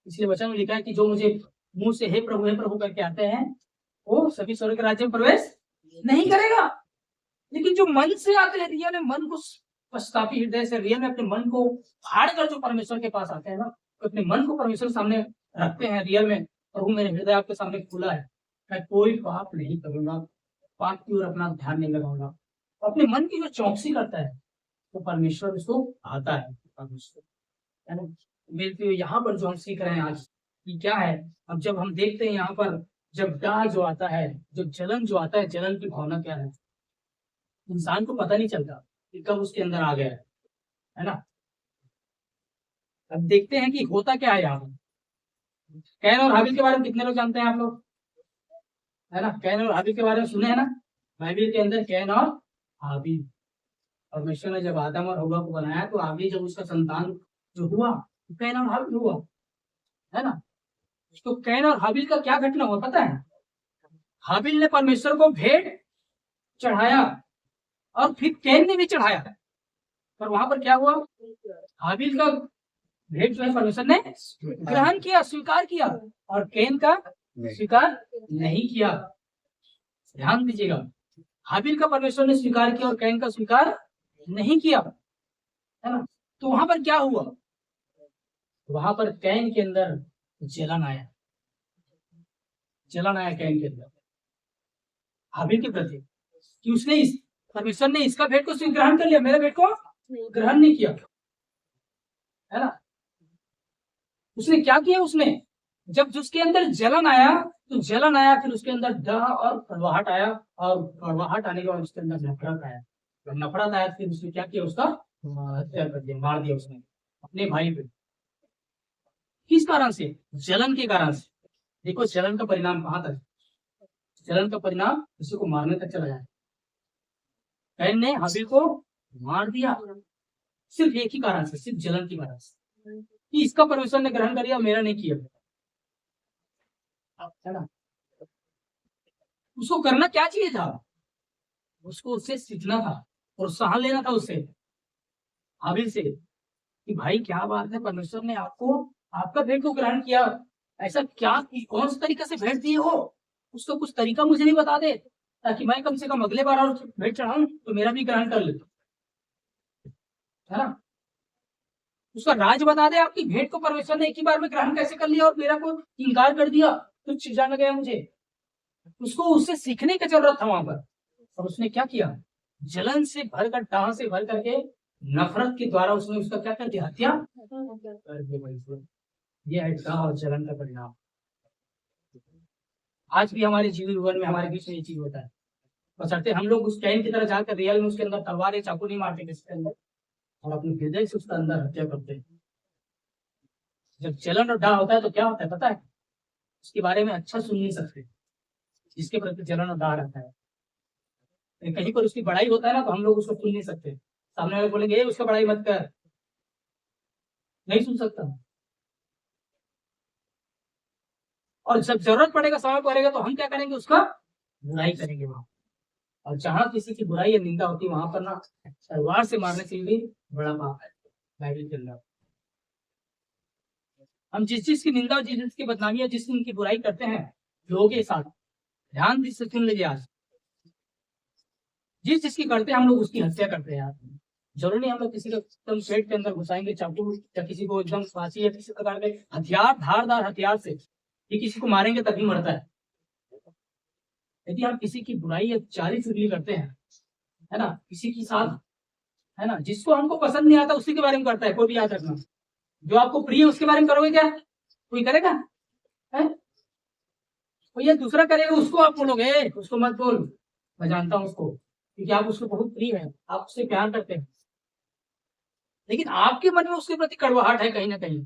इसलिए वचन में लिखा है कि जो मुझे मुंह से हे प्रभु करके आते हैं, वो सभी स्वर्ग के राज्य में प्रवेश नहीं करेगा। लेकिन जो मन से आते हैं, रियल में मन को पश्चातापी हृदय से, रियल में अपने मन को फाड़ कर जो परमेश्वर के पास आते हैं ना, तो अपने मन को परमेश्वर सामने रखते हैं रियल में, प्रभु मेरे हृदय आपके सामने खुला है, मैं कोई पाप नहीं करूंगा, पाप की ओर अपना ध्यान नहीं लगाऊंगा। अपने मन की जो चौकसी करता है तो परमेश्वर उसको आता है, परमेश्वर, है ना। मेरे यहाँ पर जो हम सीख रहे हैं आज, कि क्या है। अब जब हम देखते हैं यहाँ पर, जब डाह जो आता है, जो जलन जो आता है, जलन की भावना क्या है, इंसान को पता नहीं चलता कि कब उसके अंदर आ गया है ना। अब देखते हैं कि होता क्या है यहाँ पर। कैन और हाबिल के बारे में कितने लोग जानते हैं आप लोग, है ना। कैन और हाबिल के बारे में सुने हैं ना। बाइबल के अंदर कैन और हाबिल, परमेश्वर ने जब आदम और हव्वा को बनाया तो आगे जब उसका संतान जो हुआ तो कैन और हाबिल हुआ, है ना। तो कैन और हाबिल का क्या घटना हुआ पता है। हाबिल ने परमेश्वर को भेंट चढ़ाया और फिर कैन ने भी चढ़ाया, पर वहां पर क्या हुआ, हाबिल का भेंट जो है परमेश्वर ने ग्रहण किया, स्वीकार किया, और कैन का स्वीकार नहीं किया। ध्यान दीजिएगा, हाबिल का परमेश्वर ने स्वीकार किया और कैन का स्वीकार नहीं किया, है ना। तो वहां पर क्या हुआ, वहां पर कैन के अंदर जलन आया, जलन आया कैन के अंदर हाबिल के प्रति, कि उसने इस परमेश्वर ने इसका भेंट को ग्रहण कर लिया, मेरे भेंट को ग्रहण नहीं किया, है ना। उसने क्या किया, उसने जब उसके अंदर जलन आया तो जलन आया, फिर उसके अंदर डह और कड़वाहट आया, और कड़वाहट आने के बाद उसके अंदर नफरत आया। जब नफरत आया फिर उसने क्या किया, उसका हत्या कर दिया, मार दिया उसने अपने भाई पे। किस कारण से, जलन के कारण से। देखो जलन का परिणाम कहां तक, जलन का परिणाम किसी को मारने तक चला जाए। कैन ने हाबिल को मार दिया सिर्फ एक ही कारण से, सिर्फ जलन की कारण से, कि इसका परमेश्वर ने ग्रहण कर लिया, मेरा नहीं किया, है ना। उसको करना क्या चाहिए था, उसको उससे सीखना था, प्रोत्साहन लेना था उससे, हाबिल से, कि भाई क्या बात है, परमेश्वर ने आपको आपका भेंट को ग्रहण किया, ऐसा क्या, कौन सा तरीका से भेंट दिए हो, उसका कुछ तरीका मुझे भी बता दे, ताकि मैं कम से कम अगले बार और भेंट चढ़ाऊं तो मेरा भी ग्रहण कर ले, है ना। उसका राज बता दे, आपकी भेंट को परमेश्वर ने एक ही बार में ग्रहण कैसे कर लिया और मेरा को इनकार कर दिया, तो जान गया मुझे। उसको उससे सीखने की जरूरत था वहां पर, और उसने क्या किया, जलन से भरकर, डाह से भर करके, नफरत के द्वारा उसने उसका क्या कर दिया, हत्या कर दिया। ये है डाह और जलन का परिणाम। आज भी हमारे जीवन में हमारे बीच में ये चीज होता है, बशर्ते हम लोग उस कैन की तरह जाकर रियल में उसके अंदर तलवार या चाकू नहीं मारते किसके अंदर, और अपने हृदय से उसका अंदर हत्या करते हैं। जब जलन और डाह होता है तो क्या होता है पता है, उसके बारे में अच्छा सुन नहीं सकते, जिसके प्रति जलन और डाह रहता है। कहीं पर उसकी बड़ाई होता है ना तो हम लोग उसको सुन नहीं सकते, सामने वाले बोलेंगे उसका बड़ाई मत कर, नहीं सुन सकता। और जब जरूरत पड़ेगा, समय पड़ेगा, तो हम क्या करेंगे, उसका बुराई करेंगे वहां। और जहां किसी की बुराई या निंदा होती है वहां पर ना तलवार से मारने से भी बड़ा पाप है बाइबल के अंदर। हम जिस चीज की निंदा और जिस चीज की बदनामी या जिस चीज की बुराई करते हैं लोगों के साथ, ध्यान से सुन लीजिए, आज जिस चीज की करते हैं हम लोग उसकी हत्या करते हैं यार। जरूरी नहीं हम लोग किसी को एकदम पेट के अंदर घुसाएंगे चाकू, या किसी को एकदम फांसी या किसी प्रकार के हथियार, धारदार हथियार से ये किसी को मारेंगे तभी मरता है। यदि हम किसी की बुराई या चाली चुगली करते हैं, है ना, किसी के साथ, है ना, जिसको हमको पसंद नहीं आता उसी के बारे में करता है, कोई भी याद रखना। जो आपको प्रिय उसके बारे में करोगे क्या, कोई करेगा, है कोई या दूसरा करेगा, उसको आप बोलोगे उसको मत बोल, मैं जानता हूं उसको, क्योंकि आप उसको बहुत प्रिय है, आप उससे प्यार करते हैं, लेकिन आपके मन में उसके प्रति कड़वाहट है कहीं ना कहीं,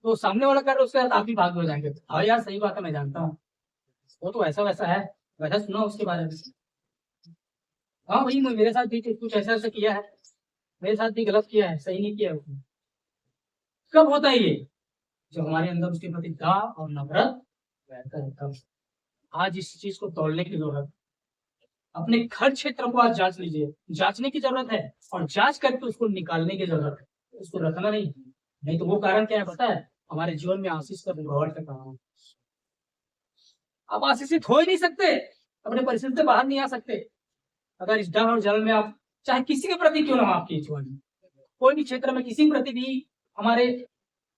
तो सामने वाला कर रहा है उसके साथ आप भी भाग हो जाएंगे। हाँ यार सही बात है, मैं जानता हूँ वो तो ऐसा वैसा है, वैसा सुना उसके बारे में, हाँ वही मेरे साथ भी कुछ ऐसा ऐसा किया है, मेरे साथ भी गलत किया है, सही नहीं किया है उसने। कब होता है ये, जब हमारे अंदर उसके प्रति दाह और नफरत रहता है तब। आज इस चीज को तोड़ने की जरूरत, अपने घर क्षेत्र को आज जांच लीजिए, जांचने की जरूरत है, और जांच करके उसको निकालने की जरूरत है, उसको रखना नहीं। नहीं तो वो कारण क्या है पता है, हमारे जीवन में आशीष का गिरावट का कारण। आप आशीषित हो ही नहीं सकते, अपने परिस्थिति से बाहर नहीं आ सकते अगर इस डर और जलन में आप, चाहे किसी के प्रति क्यों ना हो, आपके जीवन में कोई भी क्षेत्र में किसी प्रति भी हमारे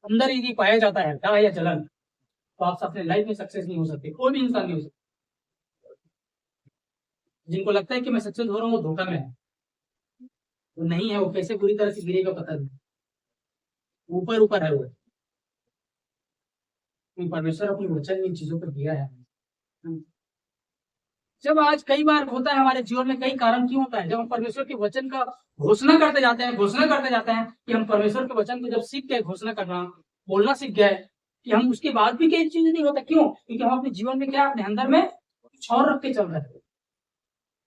अंदर यदि पाया जाता है डर या जलन, तो आप अपने लाइफ में सक्सेस नहीं हो सकते, कोई भी इंसान नहीं हो सकता। जिनको लगता है कि मैं सक्सेस हो रहा हूँ वो धोखा में है, वो नहीं है, वो कैसे बुरी तरह से गिरेगा पता नहीं, ऊपर ऊपर है वो, कि परमेश्वर अपने वचन में इन चीजों पर दिया है। जब आज कई बार होता है हमारे जीवन में, कई कारण क्यों होता है, जब हम परमेश्वर के वचन का घोषणा करते जाते हैं कि हम परमेश्वर के वचन को जब सीख गए घोषणा करना, बोलना सीख गए, कि हम उसके बाद भी कई चीजें नहीं होता। क्यों? क्योंकि हम अपने जीवन में क्या, अपने अंदर में कुछ और रख के चल रहे हैं।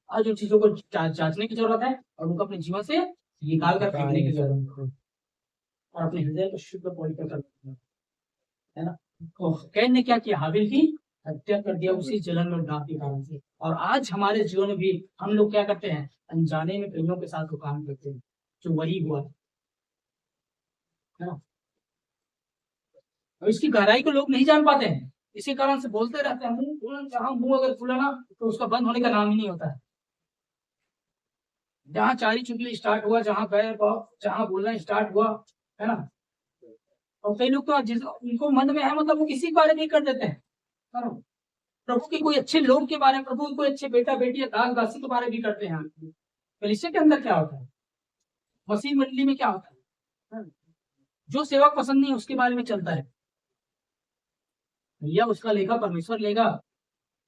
आज उन चीजों को जांचने की जरूरत है और उनको अपने जीवन से निकाल कर फेंकने की जरूरत है और अपने हृदय को शुद्ध पवित्र कर, है ना। तो कैन ने क्या किया, हाबिल की हत्या कर दिया उसी जलन और डांट के कारण से। और आज हमारे जीवन में भी हम लोग क्या करते हैं, अनजाने में कईयों के साथ काम करते हैं, जो वही हुआ है ना। और इसकी गहराई को लोग नहीं जान पाते हैं, इसी कारण से बोलते रहते हैं, मुंह अगर खुला ना तो उसका बंद होने का नाम ही नहीं होता है। जहाँ चारी चुगली स्टार्ट हुआ, जहाँ बैर भाव, जहाँ बोलना स्टार्ट हुआ, है ना। और कई लोग तो उनको मन में है, मतलब वो किसी के बारे में कर देते हैं, है ना? प्रभु के कोई अच्छे लोग के बारे में, प्रभु के कोई अच्छे बेटा बेटी या दास दासी के बारे में भी करते हैं। कलीसिया के अंदर क्या होता है, मसीह मंडली में क्या होता है, जो सेवक पसंद नहीं उसके बारे में चलता है, या उसका लेखा परमेश्वर लेगा।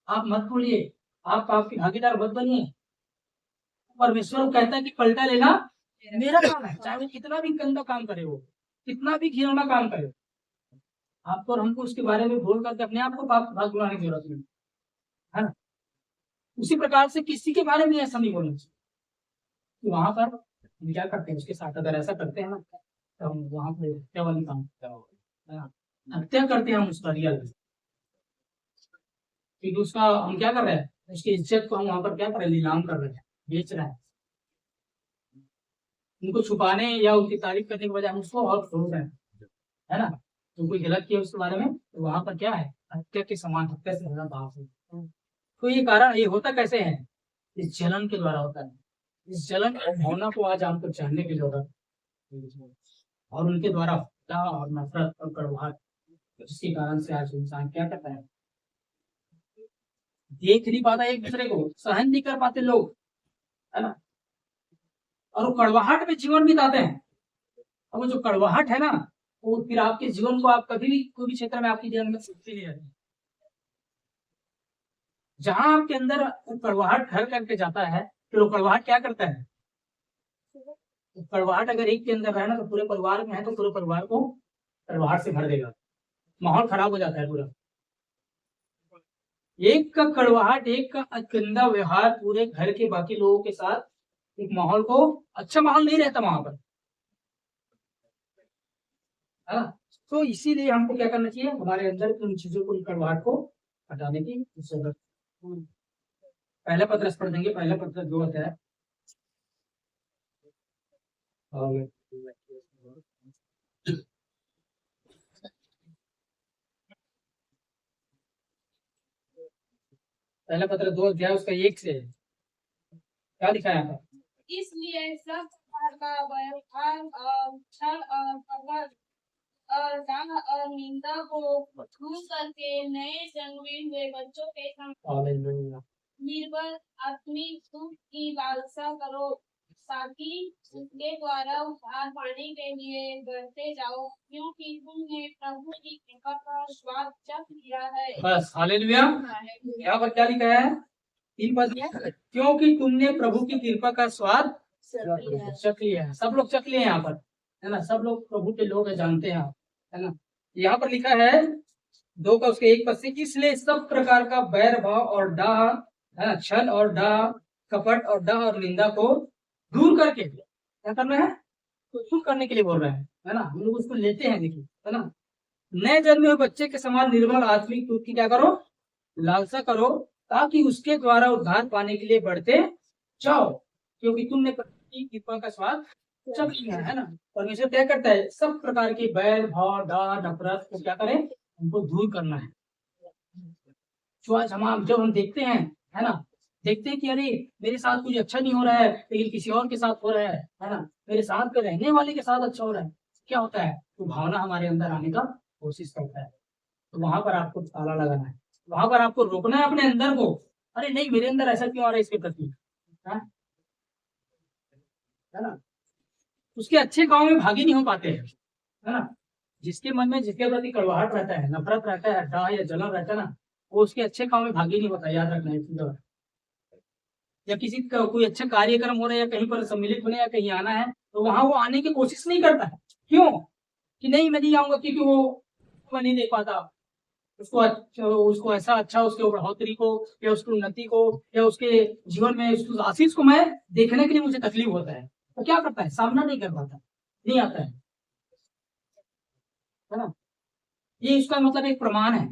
आप मत बोलिए, आप आपकी भागीदार मत बनिए। परमेश्वर कहता है कि पलटा लेना मेरा काम है, चाहे वो कितना भी गंदा काम करे, वो कितना भी घिनौना काम करे, आपको और हमको उसके बारे में बोल करके अपने आप को भाग बुलाने की जरूरत नहीं है ना। उसी प्रकार से किसी के बारे में ऐसा नहीं बोलना चाहिए कि वहां पर हम क्या करते हैं, उसके साथ अगर ऐसा करते हैं ना तो हम वहां पर हत्या वाली काम हत्या करते हैं हम उसका रियल, क्योंकि उसका हम क्या कर रहे हैं, उसकी इज्जत को हम वहां पर क्या कर रहे हैं, नीलाम कर रहे हैं, बेच रहे हैं। उनको छुपाने या उनकी तारीफ करने के बजाय हम उसको और छोड़ रहे हैं, है ना। तो कोई गलत किया उसके बारे में तो वहां पर क्या है, हत्या के समान, हत्या से भरा पाप है। तो ये कारण, ये होता कैसे है, इस जलन के द्वारा होता है। इस जलन और भावना को आज हमको जानने की जरूरत है, और उनके द्वारा और नफरत और कड़वाहट, जिसके कारण से आज इंसान क्या करता है, देख नहीं पाता एक दूसरे को, सहन नहीं कर पाते लोग, है ना। और वो कड़वाहट में जीवन बिताते हैं। और वो जो कड़वाहट है ना, वो फिर आपके जीवन को, आप कभी भी कोई भी क्षेत्र में आपके जीवन में सुखी नहीं रहती। जहां आपके अंदर कड़वाहट घर करके जाता है, फिर वो कड़वाहट क्या करता है, कड़वाहट अगर एक के अंदर है ना तो पूरे परिवार में है, तो पूरे परिवार को कड़वाहट से भर देगा, माहौल खराब हो जाता है पूरा। एक का कड़वाहट, एक का गंदा व्यवहार पूरे घर के बाकी लोगों के साथ एक माहौल को, अच्छा माहौल नहीं रहता वहां पर, है ना। तो इसीलिए हमको क्या करना चाहिए, हमारे अंदर उन चीजों को, कड़वाहट को हटाने की जरूरत। पहला पत्रस पढ़ देंगे, पहला पत्रस 2 अध्याय। पहला पत्रस 2 अध्याय उसका 1 से क्या लिखा है यहाँ पर, इसलिए सब प्रकार का व्यवहार और छल और कपट और डाह और निंदा को दूर करके नए जन्मे हुए बच्चों के समान निर्बल आत्मिक सुख की लालसा करो, ताकि उसके द्वारा उद्धार पाने के लिए बढ़ते जाओ, क्योंकि तुमने प्रभु की कृपा का स्वाद चख लिया है। बस हालेलुया। यहाँ पर क्या लिखा है, 3 पद में, क्योंकि तुमने प्रभु की कृपा का स्वाद चख लिया है। सब लोग चख लिए यहाँ पर, है ना, सब लोग प्रभु के लोग है, जानते हैं आप, है ना। यहाँ पर लिखा है 2 का उसके 1 पद से, इसलिए सब प्रकार का बैर भाव और डाह, है ना, छल और डाह, कपट और डाह और निंदा को दूर करके क्या करना है, तो दूर करने के लिए बोल रहे हैं, है ना। हम लोग उसको लेते हैं, देखिए, है ना। नए जन्मे हुए बच्चे के समान निर्मल आत्मिक दूध की क्या करो, लालसा करो, ताकि उसके द्वारा उद्धार पाने के लिए बढ़ते जाओ, क्योंकि तुमने कृपा का स्वाद चख लिया है ना। परमेश्वर क्या करता है, सब प्रकार की बैर भाव डाह नफरत को क्या करें, उनको दूर करना है। जो आज जब हम देखते हैं, है ना, देखते हैं कि अरे मेरे साथ कुछ अच्छा नहीं हो रहा है, लेकिन किसी और के साथ हो रहा है ना, मेरे साथ के रहने वाले के साथ अच्छा हो रहा है, क्या होता है, तो भावना हमारे अंदर आने का कोशिश करता है। तो वहां पर आपको ताला लगाना है, वहां पर आपको रोकना है अपने अंदर को, अरे नहीं मेरे अंदर ऐसा क्यों आ रहा है इसके प्रति, है ना। उसके अच्छे गांव में भागी नहीं हो पाते हैं, है ना। जिसके मन में जिसके प्रति कड़वाहट रहता है, नफरत रहता है, डाह या जलन रहता है ना, वो उसके अच्छे काम में भागी नहीं होता, याद रखना है। या किसी का कोई अच्छा कार्यक्रम हो रहा है या कहीं पर सम्मिलित होने या कहीं आना है, तो वहां वो आने की कोशिश नहीं करता है। क्यों? कि नहीं मैं नहीं आऊंगा, क्योंकि वो मैं नहीं देख पाता उसको ऐसा अच्छा उसके बढ़ोतरी को या उसकी उन्नति को या उसके जीवन में उसकी आशीष को मैं देखने के लिए मुझे तकलीफ होता है। तो क्या करता है? सामना नहीं कर पाता, नहीं आता है ना। ये इसका मतलब एक प्रमाण है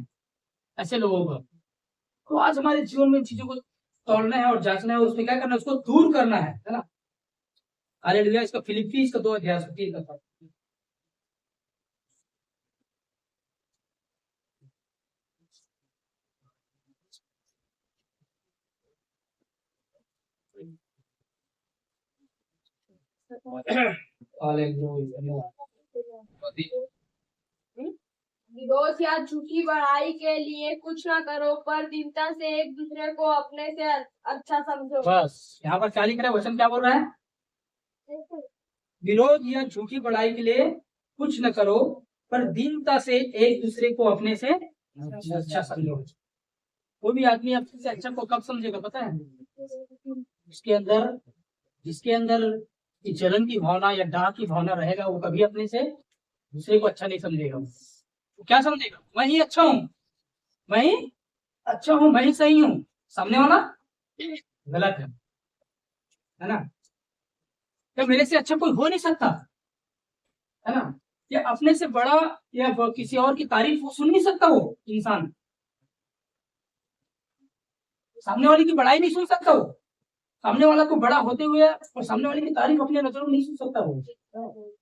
ऐसे लोगों का। तो आज हमारे जीवन में इन चीजों को तोड़ना है और जांचना है और उसमें क्या करना है, उसको दूर करना है ना। हालेलुया। इसका फिलिप्पी इसका 2 अध्याय का विरोध या झूठी बड़ाई के लिए कुछ ना करो, पर दीनता से एक दूसरे को अपने से अच्छा समझो। बस यहाँ पर क्या लिख रहा है, वचन क्या बोल रहा है? विरोध या झूठी बड़ाई के लिए कुछ न करो, पर दीनता से एक दूसरे को अपने से अच्छा समझो। कोई भी आदमी अपने से अच्छा को कब समझेगा पता है? जिसके अंदर जलन की भावना या डाह की भावना रहेगा, वो कभी अपने से दूसरे को अच्छा नहीं समझेगा। वो क्या समझेगा? मैं ही अच्छा हूँ, मैं ही अच्छा हूँ, मैं ही सही हूँ, सामने वाला गलत है ना। या मेरे से अच्छा कोई हो नहीं सकता, है ना। या अपने से बड़ा या किसी और की तारीफ वो सुन नहीं सकता, वो इंसान सामने वाले की बड़ाई नहीं सुन सकता। वो सामने वाला को बड़ा होते हुए और सामने वाले की तारीफ अपने नजरों में नहीं सुन सकता। वो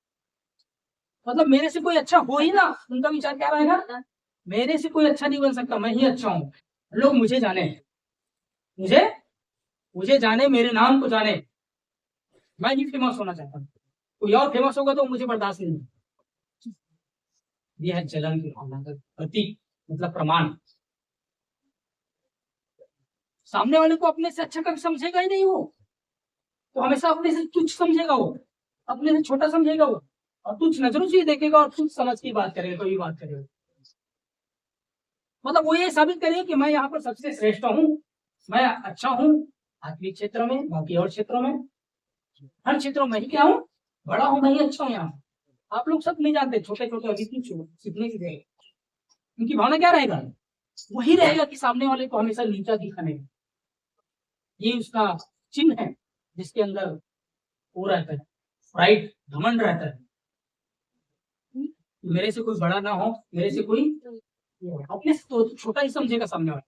मतलब मेरे से कोई अच्छा हो ही ना, उनका विचार क्या रहेगा? मेरे से कोई अच्छा नहीं बन सकता, मैं ही अच्छा हूँ, लोग मुझे जाने, मुझे जाने, मेरे नाम को जाने, मैं ही फेमस होना चाहता हूँ। कोई और फेमस होगा तो मुझे बर्दाश्त नहीं। यह है जलन की भावना का प्रतीक, मतलब प्रमाण। सामने वाले को अपने से अच्छा कभी समझेगा ही नहीं वो, तो हमेशा अपने से तुच्छ समझेगा, वो अपने से छोटा समझेगा, वो और तुच्छ नजरों से ही देखेगा और तुच्छ समझ की बात करेगा, कोई बात करेगा। मतलब वो ये साबित करेगा कि मैं यहाँ पर सबसे श्रेष्ठ हूँ, मैं अच्छा हूँ, आत्मिक क्षेत्र में, बाकी और क्षेत्रों में, हर क्षेत्रों में ही क्या हूँ, बड़ा हूँ, मैं ही अच्छा हूँ। यहाँ आप लोग सब नहीं जानते, छोटे छोटे अभी सीखने की देगा। उनकी भावना क्या रहेगा? वही रहेगा कि सामने वाले को हमेशा नीचा दिखाने, ये उसका चिन्ह है जिसके अंदर वो रहता है, प्राइड, घमंड रहता है। मेरे से कोई बड़ा ना हो, मेरे से कोई अपने से तो छोटा ही समझेगा सामने वाला।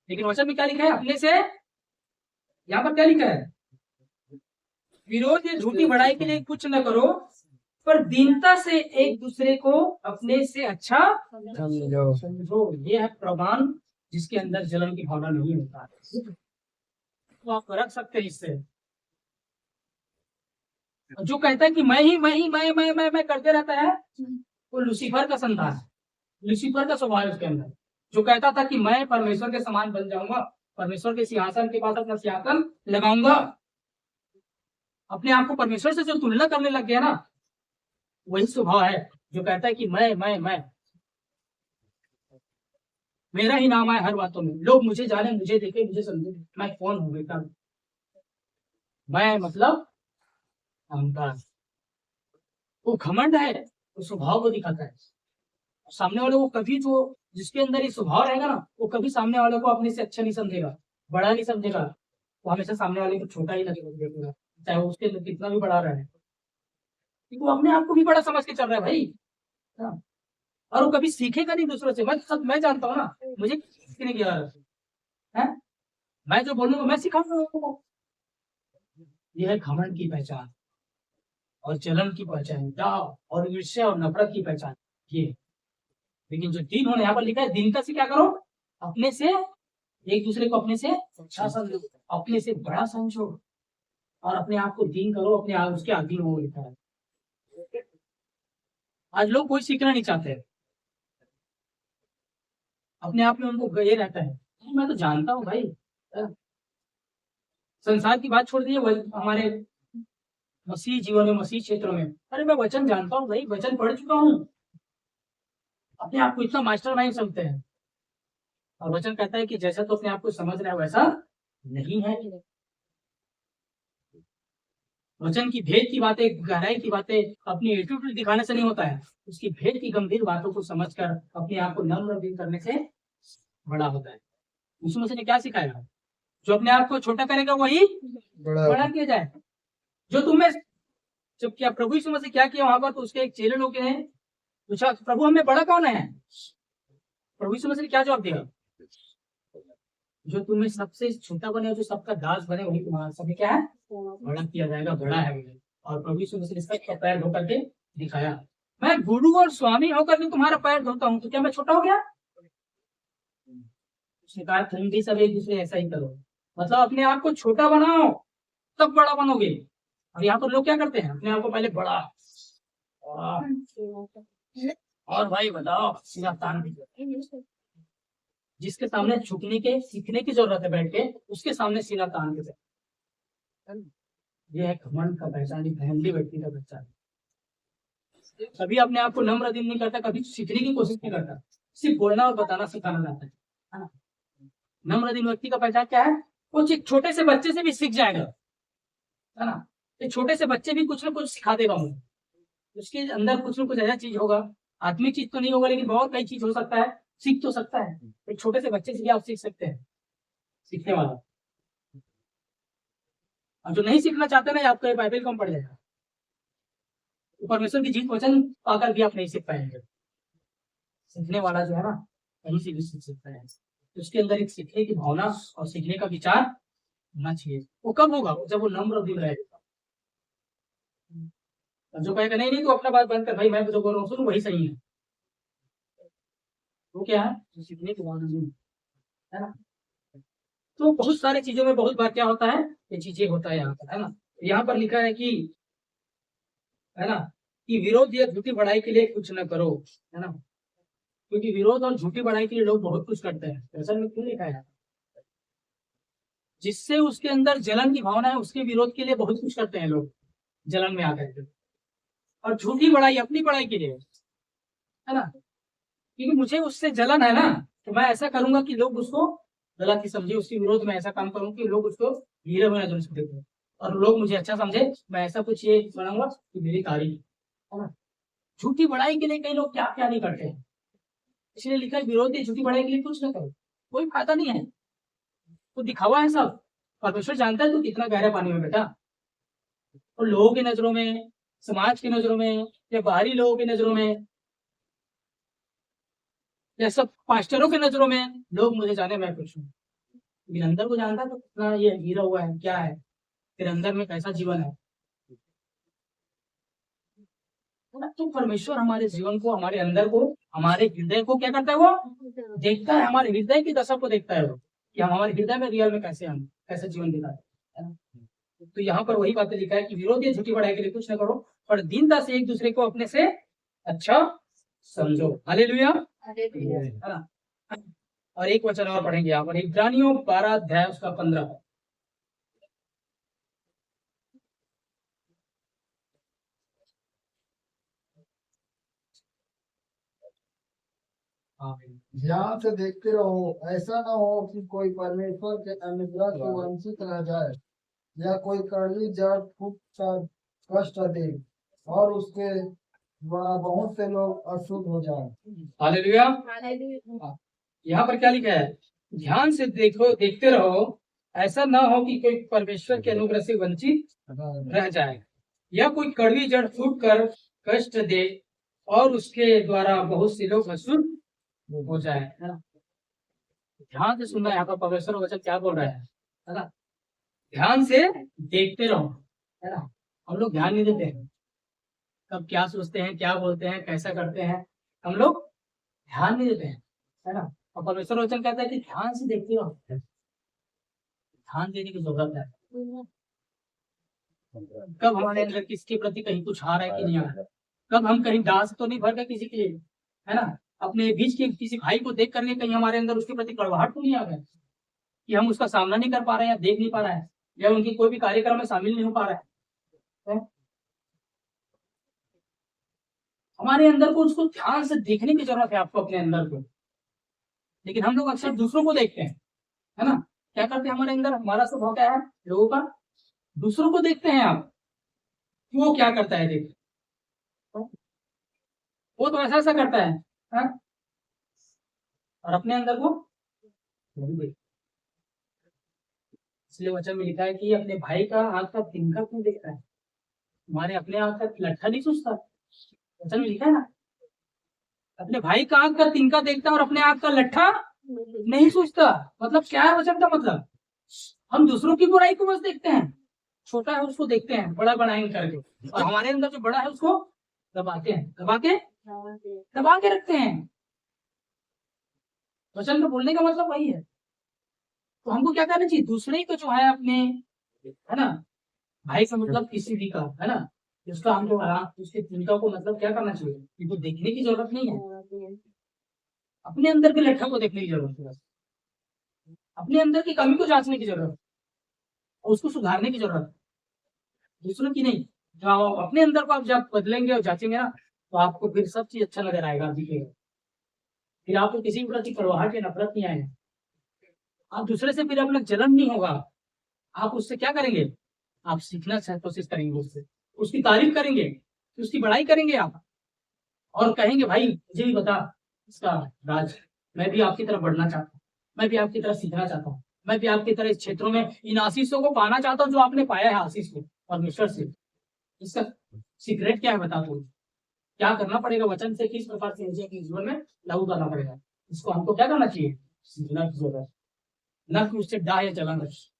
लेकिन वचन में क्या लिखा है? अपने से, यहाँ पर क्या लिखा है? विरोध या झूठी बड़ाई के लिए कुछ न करो, पर दीनता से एक दूसरे को अपने से अच्छा समझो। ये है प्रमाण जिसके अंदर जलन की भावना नहीं होता है, तो आप रख सकते हैं इससे। जो कहता है कि मैं ही मैं करते रहता है, वो लूसीफर का संतान है, लूसीफर का स्वभाव है उसके अंदर। जो कहता था कि मैं परमेश्वर के समान बन जाऊंगा, परमेश्वर के सिंहासन के पास अपना सिंहासन लगाऊंगा, अपने आप को परमेश्वर से जो तुलना करने लग गया ना, वही स्वभाव है जो कहता है कि मैं मेरा ही नाम है हर बातों में, लोग मुझे जाने, मुझे देखे, मुझे समझे, मैं कौन हूँ बेटा। मैं मतलब अहंकार, वो घमंड है, वो स्वभाव को दिखाता है। सामने वाले को कभी, जो जिसके अंदर ये स्वभाव रहेगा ना, वो कभी सामने वाले को अपने से अच्छा नहीं समझेगा, बड़ा नहीं समझेगा। वो हमेशा सामने वाले को छोटा ही लगेगा, चाहे वो उसके अंदर कितना भी बड़ा रहे, क्योंकि वो अपने आप को भी बड़ा समझ के चल रहा है भाई। हाँ। और वो कभी सीखेगा नहीं दूसरों से। मैं जानता हूँ ना, मुझे सीखने की जरूरत है, मैं जो बोलूंगा मैं सिखाऊंगा लोगों को। यह है घमंड की पहचान और जलन की पहचान, और ईर्ष्या और नफरत की पहचान ये। लेकिन जो दीन होने यहाँ पर लिखा है, दीनता से क्या करो? अपने से, एक दूसरे को अपने से अच्छा समझो, अपने से बड़ा समझो, और अपने आप को दीन करो, अपने आप उसके अधीन हो, लिखा है। आज लोग कोई सीखना नहीं चाहते, अपने आप में उनको ये रहता है, मैं तो जानता हूँ भाई। संसार की बात छोड़ दीजिए, हमारे मसीह जीवन में, मसीह क्षेत्र में, अरे मैं वचन जानता हूँ भाई, वचन पढ़ चुका हूँ, अपने आप को इतना मास्टर माइंड समझते हैं। और वचन कहता है कि जैसा तो अपने आप को समझ रहा है वैसा नहीं है। वचन की भेद की बातें, गहराई की बातें अपनी एटीट्यूड दिखाने से नहीं होता है, उसकी भेद की गंभीर बातों को समझकर अपने आप को नम्र भी करने से बड़ा होता है। यीशु मसीह ने क्या सिखाया? जो अपने आप को छोटा करेगा वही बड़ा किया जाए। जो तुम्हें, जब क्या प्रभु यीशु मसीह क्या किया वहां पर, तो उसके एक चेले लोग ने पूछा, प्रभु हमें बड़ा कौन है? प्रभु यीशु मसीह ने क्या जवाब दिया? जो तुम्हें सबसे छोटा बने, जो सबका दास बने, वही तुम्हारा सबसे क्या है? बड़ा किया जाएगा, बड़ा है वो। और प्रभु यीशु मसीह ने इसका पैर धो करके दिखाया, मैं गुरु और स्वामी होकर के तुम्हारा पैर धोता हूँ, तो क्या मैं छोटा हो गया? उसने कहा तुम भी सब एक दूसरे ऐसा ही करो, मतलब अपने आप को छोटा बनाओ तब बड़ा बनोगे। और यहाँ पर लोग क्या करते हैं? अपने आप को पहले बड़ा, और भाई बताओ सीधा तान भी, जिसके सामने झुकने के सीखने की जरूरत है बैठ के, उसके सामने सीना तान के बैठ। ये है घमंड का पहचान, घमंडी व्यक्ति का पहचान। कभी अपने आप को नम्र दिन नहीं करता, कभी सीखने की कोशिश नहीं करता, सिर्फ बोलना और बताना सिखाना चाहता है ना। नम्र दिन व्यक्ति का पहचान क्या है? वो एक छोटे से बच्चे से भी सीख जाएगा, है ना। एक छोटे से बच्चे भी कुछ ना कुछ सिखा देगा मुझे, उसके अंदर कुछ ना कुछ ऐसा चीज होगा, आत्मिक चीज तो नहीं होगा लेकिन बहुत कई चीज हो सकता है, सीख तो सकता है। एक छोटे से बच्चे से भी आप सीख सकते हैं, सीखने वाला। और जो नहीं सीखना चाहते ना, आपका बाइबल कम पड़ जाएगा, परमेश्वर की जीत वचन पाकर भी आप नहीं सीख पाएंगे। सीखने वाला जो है ना, कहीं से भी सीख सकता है। उसके अंदर एक सीखने की भावना और सीखने का विचार होना चाहिए। वो कब होगा? जब वो नम्र दिल रहेगा। जो कहेगा नहीं नहीं तो अपना बात बंद कर भाई, मैं जो बोल रहा हूँ सुन, वही सही है, वो क्या है? जो सीखने की भावना है ना। तो बहुत सारी चीजों में बहुत बार क्या होता है, ये चीजें होता है यहाँ पर, है ना। यहाँ पर लिखा है कि, है ना, कि विरोध या झूठी बढ़ाई के लिए कुछ न करो, है ना। क्योंकि विरोध और झूठी बढ़ाई के लिए लोग बहुत कुछ करते हैं। ऐसा में क्यों लिखा है? जिससे उसके अंदर जलन की भावना है, उसके विरोध के लिए बहुत कुछ करते हैं लोग, जलन में आकर के। और झूठी बढ़ाई अपनी बढ़ाई के लिए, है ना, क्योंकि मुझे उससे जलन है ना, तो मैं ऐसा करूंगा कि लोग उसको गलत ही समझे, उसके विरोध में ऐसा काम करूँ कि लोग उसको हीरे हुए नजर से देखें और लोग मुझे अच्छा समझे। मैं ऐसा कुछ ये बनाऊंगा कि मेरी तारीफ, है ना। झूठी बढ़ाई के लिए कई लोग क्या क्या नहीं करते हैं, इसलिए लिखा है विरोधी झूठी बढ़ाई के लिए कुछ ना करो, कोई फायदा नहीं है, तो दिखावा है सब। परमेश्वर जानता है तू कितना गहरे पानी में बेटा। तो लोगों की नजरों में, समाज की नजरों में, या बाहरी लोगों की नजरों में, या सब पास्टरों की नजरों में, लोग मुझे जाने मैं कुछ हूँ, लेकिन अंदर को जानता है तो कितना ये गिरा हुआ है, क्या है फिर अंदर में, कैसा जीवन है। तो परमेश्वर हमारे जीवन को, हमारे अंदर को, हमारे हृदय को क्या करता है? वो देखता है, हमारे हृदय की दशा को देखता है वो, कि हम हमारे हृदय में रियल में कैसे, हम कैसे जीवन बिताते हैं। तो यहाँ पर वही बातें लिखा है कि विरोध या झूठी बढ़ाई के लिए कुछ न करो, और दीनता से एक दूसरे को अपने से अच्छा समझो। हालेलुया, है ना। और एक वचन और पढ़ेंगे यहाँ पर, इब्रानियों 12 अध्याय उसका 15। ध्यान से देखते रहो, ऐसा ना हो कि कोई परमेश्वर के अनुग्रह से वंचित रह जाए, या कोई कड़वी जड़ फूट कर कष्ट दे और उसके द्वारा बहुत से लोग अशुद्ध हो जाए। हालेलुया। यहाँ पर क्या लिखा है? ध्यान से देखो, देखते रहो, ऐसा ना हो कि कोई परमेश्वर के अनुग्रह से वंचित रह जाए, या कोई कड़वी जड़ फूट कर कष्ट दे और उसके द्वारा बहुत से लोग अशुद्ध हो जाए, है ना। ध्यान से सुनना, यहाँ पर परमेश्वर वचन क्या बोल रहा है ना। ध्यान से देखते रहो, है ना। हम लोग ध्यान नहीं देते हैं, कब क्या सोचते हैं, क्या बोलते हैं, कैसा करते हैं, हम लोग ध्यान नहीं देते हैं, है ना। और परमेश्वर वचन कहता है कि ध्यान से देखते रहो, ध्यान देने की जरूरत है। कब हमारे अंदर किसके प्रति कहीं कुछ आ रहा है कि नहीं आ रहा है, कब हम कहीं दास तो नहीं भर गए किसी के लिए, है ना। अपने बीच के किसी भाई को देख करके कहीं हमारे अंदर उसके प्रति कड़वाहट तो नहीं आ गया, कि हम उसका सामना नहीं कर पा रहे हैं, या देख नहीं पा रहे हैं, या उनकी कोई भी कार्यक्रम में शामिल नहीं हो पा रहा है। हमारे अंदर को उसको ध्यान से देखने की जरूरत है आपको अपने अंदर को। लेकिन हम लोग अक्सर दूसरों को देखते हैं, है ना, क्या करते हैं हमारे अंदर, हमारा स्वभाव क्या है लोगों का, दूसरों को देखते हैं आप कि वो क्या करता है, देख वो तो ऐसा ऐसा करता है, हाँ? और अपने अंदर को नहीं देखते। इसलिए वचन में लिखा है कि अपने भाई का आंख का तिनका क्यों देखता है, हमारे अपने आंख का लट्ठा नहीं सोचता। वचन में लिखा है ना, अपने भाई का आंख का तिनका देखता और अपने आंख का लट्ठा नहीं सोचता। मतलब क्या है वचन का मतलब, हम दूसरों की बुराई को बस देखते हैं, छोटा है उसको देखते हैं बड़ा बनाएंगे करके, और हमारे अंदर जो बड़ा है उसको दबाते हैं, दबा के रखते हैं। वचन का बोलने का मतलब वही है। तो हमको क्या करना चाहिए, दूसरे को जो है अपने, है ना, भाई का मतलब किसी भी का, है ना, उसका हमको उसके चिंता को मतलब क्या करना चाहिए, इनको देखने की जरूरत नहीं है, अपने अंदर के लट्ठा को देखने की जरूरत है, अपने अंदर की कमी को जांचने की जरूरत है, उसको सुधारने की जरूरत है, दूसरों की नहीं। जो अपने अंदर को आप जब बदलेंगे और जांचेंगे ना, तो आपको फिर सब चीज अच्छा नजर आएगा, दिखेगा, फिर आपको किसी के प्रति कड़वाहट या नफरत नहीं आएगा, आप दूसरे से फिर अपना जलन नहीं होगा, आप उससे क्या करेंगे, आप सीखना कोशिश करेंगे उससे, उसकी तारीफ करेंगे, उसकी बड़ाई करेंगे आप, और कहेंगे भाई मुझे भी बता इसका राज, मैं भी आपकी तरफ बढ़ना चाहता हूँ, मैं भी आपकी तरफ सीखना चाहता हूँ, मैं भी आपकी तरह इस क्षेत्रों में इन आशीषों को पाना चाहता हूँ जो आपने पाया है आशीष को परमेश्वर से। इसका सीक्रेट क्या है बता दो, क्या करना पड़ेगा वचन से, किस प्रकार से अपने जीवन में लागू करना पड़ेगा, इसको हमको क्या करना चाहिए, सीखना की जरूरत, न कि उससे डाह या जलन रखी।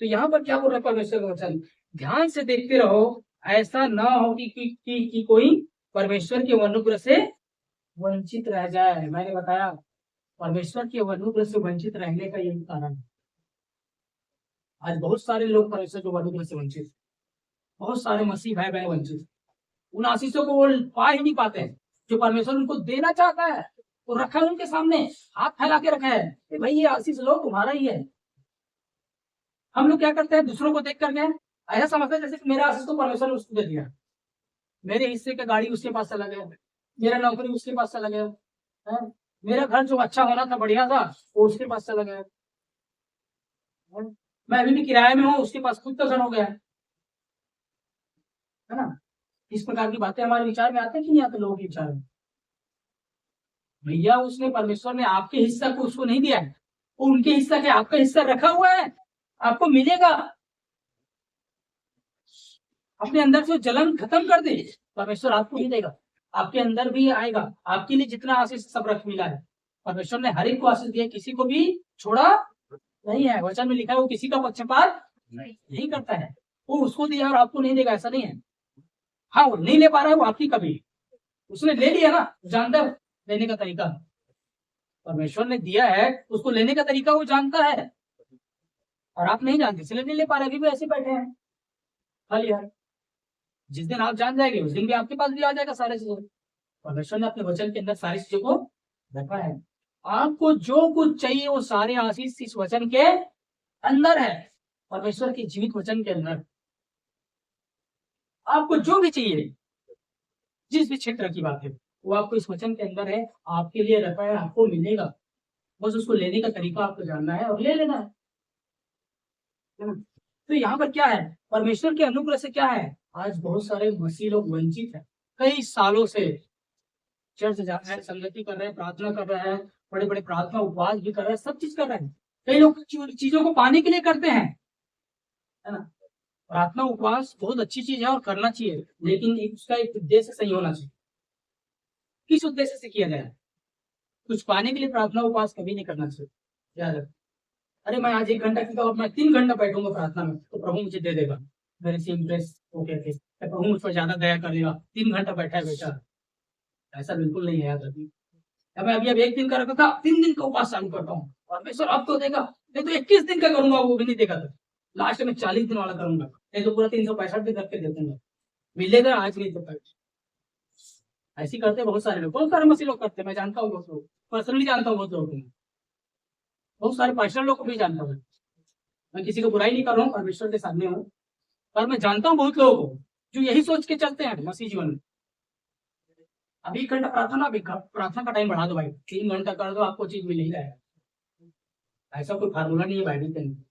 तो यहाँ पर क्या बोल रहा है परमेश्वर का वचन, ध्यान से देखते रहो, ऐसा ना हो कि कोई परमेश्वर के अनुग्रह से वंचित रह जाए। मैंने बताया परमेश्वर के अनुग्रह से वंचित रहने का यही कारण है। आज बहुत सारे लोग परमेश्वर के अनुग्रह से वंचित, बहुत सारे मसीह भाई बहन वंचित, उन आशीषों को वो पा ही नहीं पाते हैं जो परमेश्वर उनको देना चाहता है। तो रखा है उनके सामने, हाथ फैला के रखा है कि भाई ये आशीष लो, तुम्हारा ही है। हम लोग क्या करते हैं, दूसरों को देख करके ऐसा समझते हैं जैसे कि मेरा आशीष तो परमेश्वर ने उसको दे दिया, मेरे हिस्से का गाड़ी उसके पास चला गया, मेरा नौकरी उसके पास चला गया, है? मेरा घर जो अच्छा होना था बढ़िया था वो उसके पास चला गया, है? मैं अभी भी किराए में हूँ, उसके पास खुद का घर हो गया, है ना। इस प्रकार की बातें हमारे विचार में आते हैं कि नहीं आते लोगों के विचार में। भैया उसने परमेश्वर ने आपके हिस्सा को उसको नहीं दिया है, वो उनके हिस्सा के आपका हिस्सा रखा हुआ है, आपको मिलेगा। अपने अंदर से जलन खत्म कर दे, परमेश्वर आपको ही देगा, आपके अंदर भी आएगा। आपके लिए जितना आशीष सब रख मिला है, परमेश्वर ने हर एक को आशीष दिया, किसी को भी छोड़ा नहीं है। वचन में लिखा है वो किसी का पक्षपात नहीं करता है, वो उसको दिया और आपको नहीं देगा, ऐसा नहीं है। हाँ वो नहीं ले पा रहा है वो आपकी कभी, उसने ले लिया ना, जानता है लेने का तरीका, परमेश्वर ने दिया है उसको लेने का तरीका वो जानता है, और आप नहीं जानते इसलिए नहीं ले पा रहे, अभी भी ऐसे बैठे हैं खाली है। जिस दिन आप जान जाएंगे उस दिन भी आपके पास भी आ जाएगा सारे चीजें। परमेश्वर ने अपने वचन के अंदर सारी चीजों को रखा है, आपको जो कुछ चाहिए वो सारे आशीष इस वचन के अंदर है, परमेश्वर के जीवित वचन के अंदर। आपको जो भी चाहिए, जिस भी क्षेत्र की बात है वो आपको इस वचन के अंदर है, आपके लिए रखा है, आपको मिलेगा, बस उसको लेने का तरीका आपको जानना है और ले लेना है। तो यहाँ पर क्या है, परमेश्वर के अनुग्रह से क्या है, आज बहुत सारे मसीह लोग वंचित है, कई सालों से चर्च जा रहे हैं, संगति कर रहे हैं, प्रार्थना कर रहे हैं, बड़े बड़े प्रार्थना उपवास भी कर रहे हैं, सब चीज कर रहे हैं, कई लोग चीजों को पाने के लिए करते हैं, है ना। प्रार्थना उपवास बहुत अच्छी चीज है और करना चाहिए, लेकिन उसका एक उद्देश्य सही होना चाहिए। किस उद्देश्य से किया जाए, कुछ पाने के लिए प्रार्थना उपवास कभी नहीं करना चाहिए। याद रख, अरे मैं आज 1 घंटा की मैं 3 घंटा बैठूंगा प्रार्थना में तो प्रभु मुझे दे देगा, मेरे से इम्प्रेस होके थे, प्रभु मुझ पर ज्यादा दया कर देगा, 3 घंटा बैठा है बेटा, ऐसा बिल्कुल नहीं है। याद रखिए, मैं अभी अब 1 दिन का रखा था, 3 दिन का उपवास चालू करता हूँ, परमेश्वर अब तो देगा, नहीं तो 21 दिन का करूंगा वो भी नहीं देगा, तो लास्ट में 40 दिन वाला करूंगा, नहीं तो पूरा 365 दिन करके दे दूंगा, मिलेगा आज नहीं तो कल। ऐसे करते बहुत सारे लोग, बहुत सारे मसीह लोग करते हैं, मैं जानता हूँ बहुत लोग, पर्सनली जानता हूँ बहुत लोग, बहुत सारे पास्टर लोग को भी जानता हूँ। मैं किसी को बुराई नहीं कर रहा हूँ, परमेश्वर के सामने हूँ, पर मैं जानता हूँ बहुत लोगों को जो यही सोच के चलते हैं मसीह जीवन में, अभी 1 घंटा प्रार्थना, अभी प्रार्थना का टाइम बढ़ा दो भाई, 3 घंटा कर दो, आपको चीज मिल ही जाएगा। ऐसा कोई फार्मूला नहीं है बाइबल के अंदर।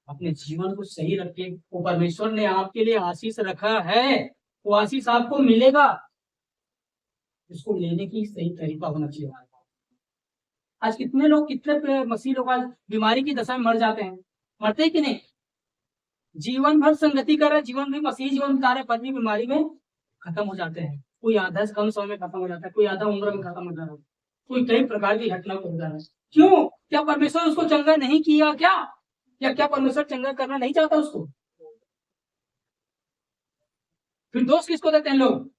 अपने जीवन को सही रखिए, वो परमेश्वर ने आपके लिए आशीष रखा है, वो आशीष आपको मिलेगा। इसको लेने की सही तरीका होना चाहिए। आज कितने लोग, कितने मसीह लोग आज बीमारी की दशा में मर जाते हैं, मरते कि नहीं? जीवन भर संगति कर रहे, जीवन भी मसीह जीवन बिता रहे, पर भी बीमारी में खत्म हो जाते हैं। कोई आधा कम समय में खत्म हो जाता है, कोई आधा उम्र में खत्म हो जाता है, कोई कई प्रकार की घटना हो जाता है। क्यों? क्या परमेश्वर उसको चंगा नहीं किया क्या? या क्या परमेश्वर चंगा करना नहीं चाहता उसको? फिर दोष किसको देते हैं लोग?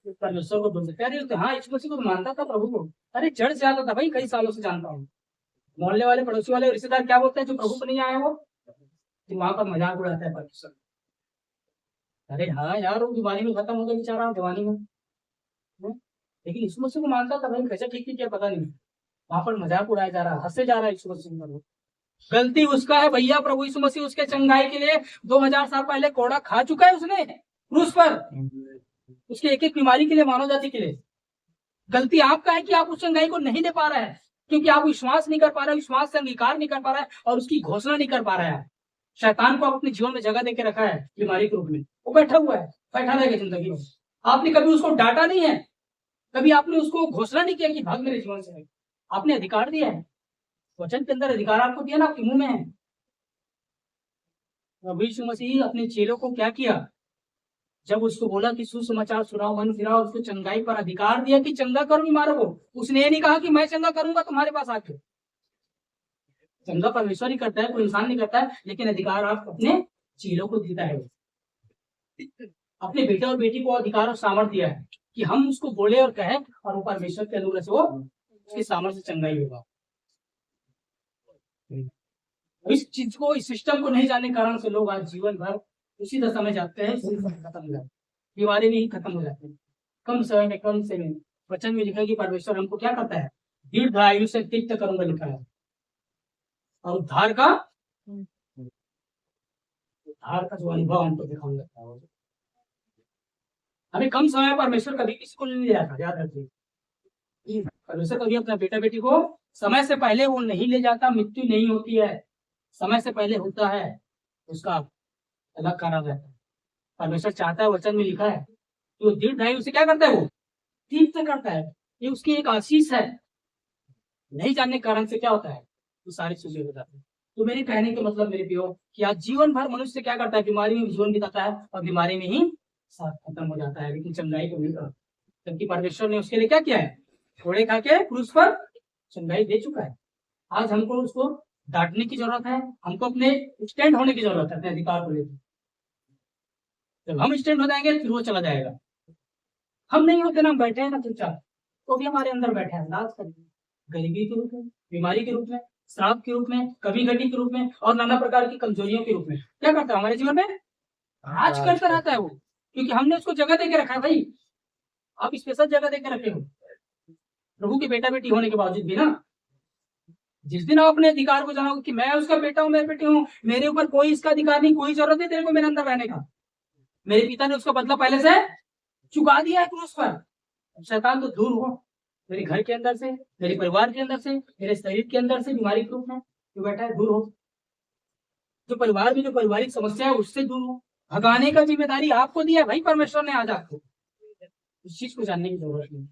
परमेश्वर को दोष देते हैं। हाँ, इस मसीह को मानता था, प्रभु को, अरे जड़ से आता था भाई, कई सालों से जानता हूँ। मोहल्ले वाले, पड़ोसी वाले, रिश्तेदार क्या बोलते हैं? जो प्रभु को नहीं आया वो दिमाग का मजाक उड़ाता है परमेश्वर। अरे हाँ यार, वो बीमारी में खत्म हो गया बेचारा, जवानी में। लेकिन यीशु मसीह को मानता था भाई, कैसे ठीक क्या पता नहीं, वहां पर मजाक उड़ाया जा रहा है, हंसे जा रहा है यीशु मसीह पर। गलती उसका है भैया। प्रभु यीशु मसीह उसके चंगाई के लिए 2000 साल पहले कोड़ा खा चुका है उसने क्रूस पर, उसके एक एक बीमारी के लिए, मानव जाति के लिए। गलती आपका है कि आप उस चंगाई को नहीं दे पा रहे हैं, क्योंकि आप विश्वास नहीं कर पा रहे, विश्वास से अंगीकार नहीं कर पा रहे और उसकी घोषणा नहीं कर पा रहे हैं। शैतान को आप अपने जीवन में जगह देके रखा है बीमारी के रूप में, वो बैठा हुआ है, बैठा रहेगा जिंदगी में। आपने कभी उसको डांटा नहीं है, कभी आपने उसको घोषणा नहीं किया कि भाग मेरे जीवन से। आपने अधिकार दिया है, वचन के अंदर अधिकार आपको दिया ना, आपके मुंह में है। प्रभु यीशु मसीह अपने चेलों को क्या किया? जब उसको बोला कि सुसमाचार सुनाओ, मन फिराओ, उसको चंगाई पर अधिकार दिया कि चंगा करो बीमारों को। उसने ये नहीं कहा कि मैं चंगा करूंगा तुम्हारे पास आके। चंगा परमेश्वर ही करता है, कोई इंसान नहीं करता है, लेकिन अधिकार आप अपने चेलों को देता है। अपने बेटे और बेटी को अधिकार और सामर्थ्य दिया है कि हम उसको बोले और कहें, और वो परमेश्वर के अनुग्रह से वो उसके सामर्थ्य से चंगाई होगा। इस चीज को, इस सिस्टम को नहीं जानने के कारण से लोग आज जीवन भर उसी दशा में जाते हैं, खत्म हो जाते, बीमारी में ही खत्म हो जाते हैं। कम समय में, कम से में। वचन में लिखा है कि परमेश्वर हमको क्या करता है? दीर्घ आयु से तृप्त करूंगा लिखा है, और उद्धार का जो अनुभव हमको दिखाऊंगा। अभी कम समय परमेश्वर कभी किसी को नहीं ले जाता, याद रखिए। परमेश्वर कभी अपना बेटा बेटी को समय से पहले वो नहीं ले जाता। मृत्यु नहीं होती है, समय से पहले होता है, उसका अलग कारण रहता है। परमेश्वर चाहता है, वचन में लिखा है, तो दीर्घ आयु से क्या करता है? वो तीर्थ करता है, ये उसकी एक आशीष है। नहीं जानने के कारण से क्या होता है? वो सारी चीजें हो जाती है। तो मेरे कहने का मतलब मेरे प्रियो कि आज जीवन भर मनुष्य क्या करता है? बीमारी में जीवन बिताता है और बीमारी में ही साथ खत्म हो जाता है, लेकिन चंगाई को नहीं करता। जबकि परमेश्वर ने उसके लिए क्या किया है? थोड़े खा के क्रूस पर चंगाई दे चुका है। आज हमको उसको डांटने की जरूरत है, हमको अपने स्टैंड होने की जरूरत है अपने अधिकार को लेकर। जब हम स्टैंड हो जाएंगे फिर वो चला जाएगा। हम नहीं होते ना, बैठे हैं ना चुपचाप, तो भी हमारे अंदर बैठे हैं लाज करके, गरीबी के रूप में, बीमारी के रूप में, श्राप के रूप में, कमी घटी के रूप में, और नाना प्रकार की कमजोरियों के रूप में। क्या करता है हमारे जीवन में? राज करता रहता है वो, क्योंकि हमने उसको जगह देके रखा है। भाई आप स्पेशल जगह देके रखे हो प्रभु के बेटा बेटी होने के बावजूद भी ना। जिस दिन आप अपने अधिकार को जानोगे कि मैं उसका बेटा हूँ, मैं बेटी हूँ, मेरे ऊपर कोई इसका अधिकार नहीं, कोई जरूरत नहीं तेरे को मेरे अंदर रहने का, मेरे पिता ने उसका बदला पहले से चुका दिया है क्रूस पर। शैतान तो दूर हो मेरे घर के अंदर से, मेरे परिवार के अंदर से, मेरे शरीर के अंदर से, बीमारी के रूप में जो बैठा है, दूर हो। जो परिवार में जो पारिवारिक समस्या है उससे दूर हो। भगाने का जिम्मेदारी आपको दिया भाई परमेश्वर ने। आज आपको उस चीज को जानने की जरूरत नहीं।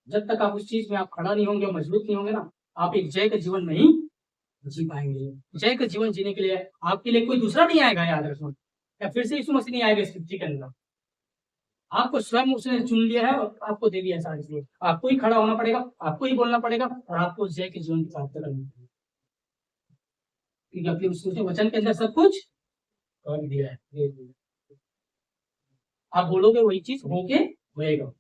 जब तक आप उस चीज में आप खड़ा नहीं होंगे, मजबूत नहीं होंगे ना, आप एक जय का जीवन नहीं जी पाएंगे। जय का जीवन जीने के लिए आपके लिए कोई दूसरा नहीं आएगा, याद रखना। या फिर से यीशु मसीह नहीं आएगा इस पृथ्वी के अंदर। आपको स्वयं उसने चुन लिया है और आपको दे दिया सारी चीजें। आपको ही खड़ा होना पड़ेगा, आपको ही बोलना पड़ेगा, और आपको जय के जीवन की प्राप्त करनी पड़ेगी, क्योंकि उसके वचन के अंदर सब कुछ कर दिया है। आप बोलोगे वही चीज होके होएगा।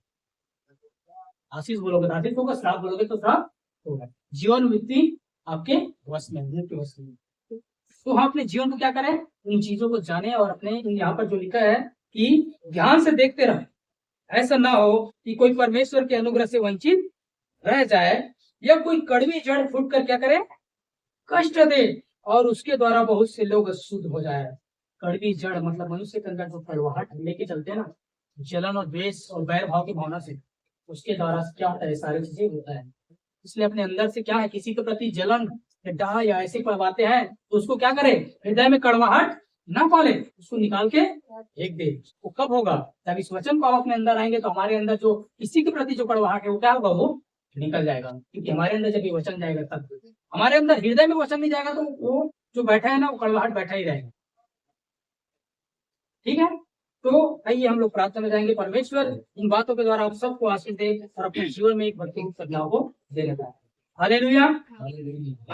आशीष बोलोगे तो आशीष होगा, श्राप बोलोगे तो श्राप होगा। जीवन मृत्यु आपके वश में, मृत्यु वश में। तो हम अपने जीवन को क्या करें? इन चीजों को जाने, और अपने यहाँ पर जो लिखा है कि ध्यान से देखते रहे। ऐसा ना हो कि कोई परमेश्वर के अनुग्रह से वंचित रह जाए, या कोई कड़वी जड़ फूट कर क्या करे? कष्ट दे, और उसके द्वारा बहुत से लोग अशुद्ध हो जाए। कड़वी जड़ मतलब मनुष्य के अंदर जो कड़वाहट लेके चलते हैं ना, जलन और द्वेष और बैर भाव की भावना से, उसके द्वारा क्या होता है, सारी चीजें होता है। इसलिए अपने अंदर से क्या है, किसी के प्रति जलन या डाह या ऐसे बातें हैं तो उसको क्या करे, हृदय में कड़वाहट ना पाले, उसको निकाल के फेंक दे। वो कब होगा, जब इस वचन को हम अपने अंदर आएंगे तो हमारे अंदर जो किसी के प्रति जो कड़वाहट है वो क्या होगा, वो निकल जाएगा। क्योंकि हमारे अंदर जब ये वचन जाएगा तब, हमारे अंदर हृदय में वचन नहीं जाएगा तो वो जो बैठा है ना, वो कड़वाहट बैठा ही रहेगा। ठीक है, तो आइए हम लोग प्रार्थना में जाएंगे। परमेश्वर इन बातों के द्वारा आप सबको आशीष दे और अपने जीवन में एक भक्ति बदलाव को देने पाए। हालेलुया।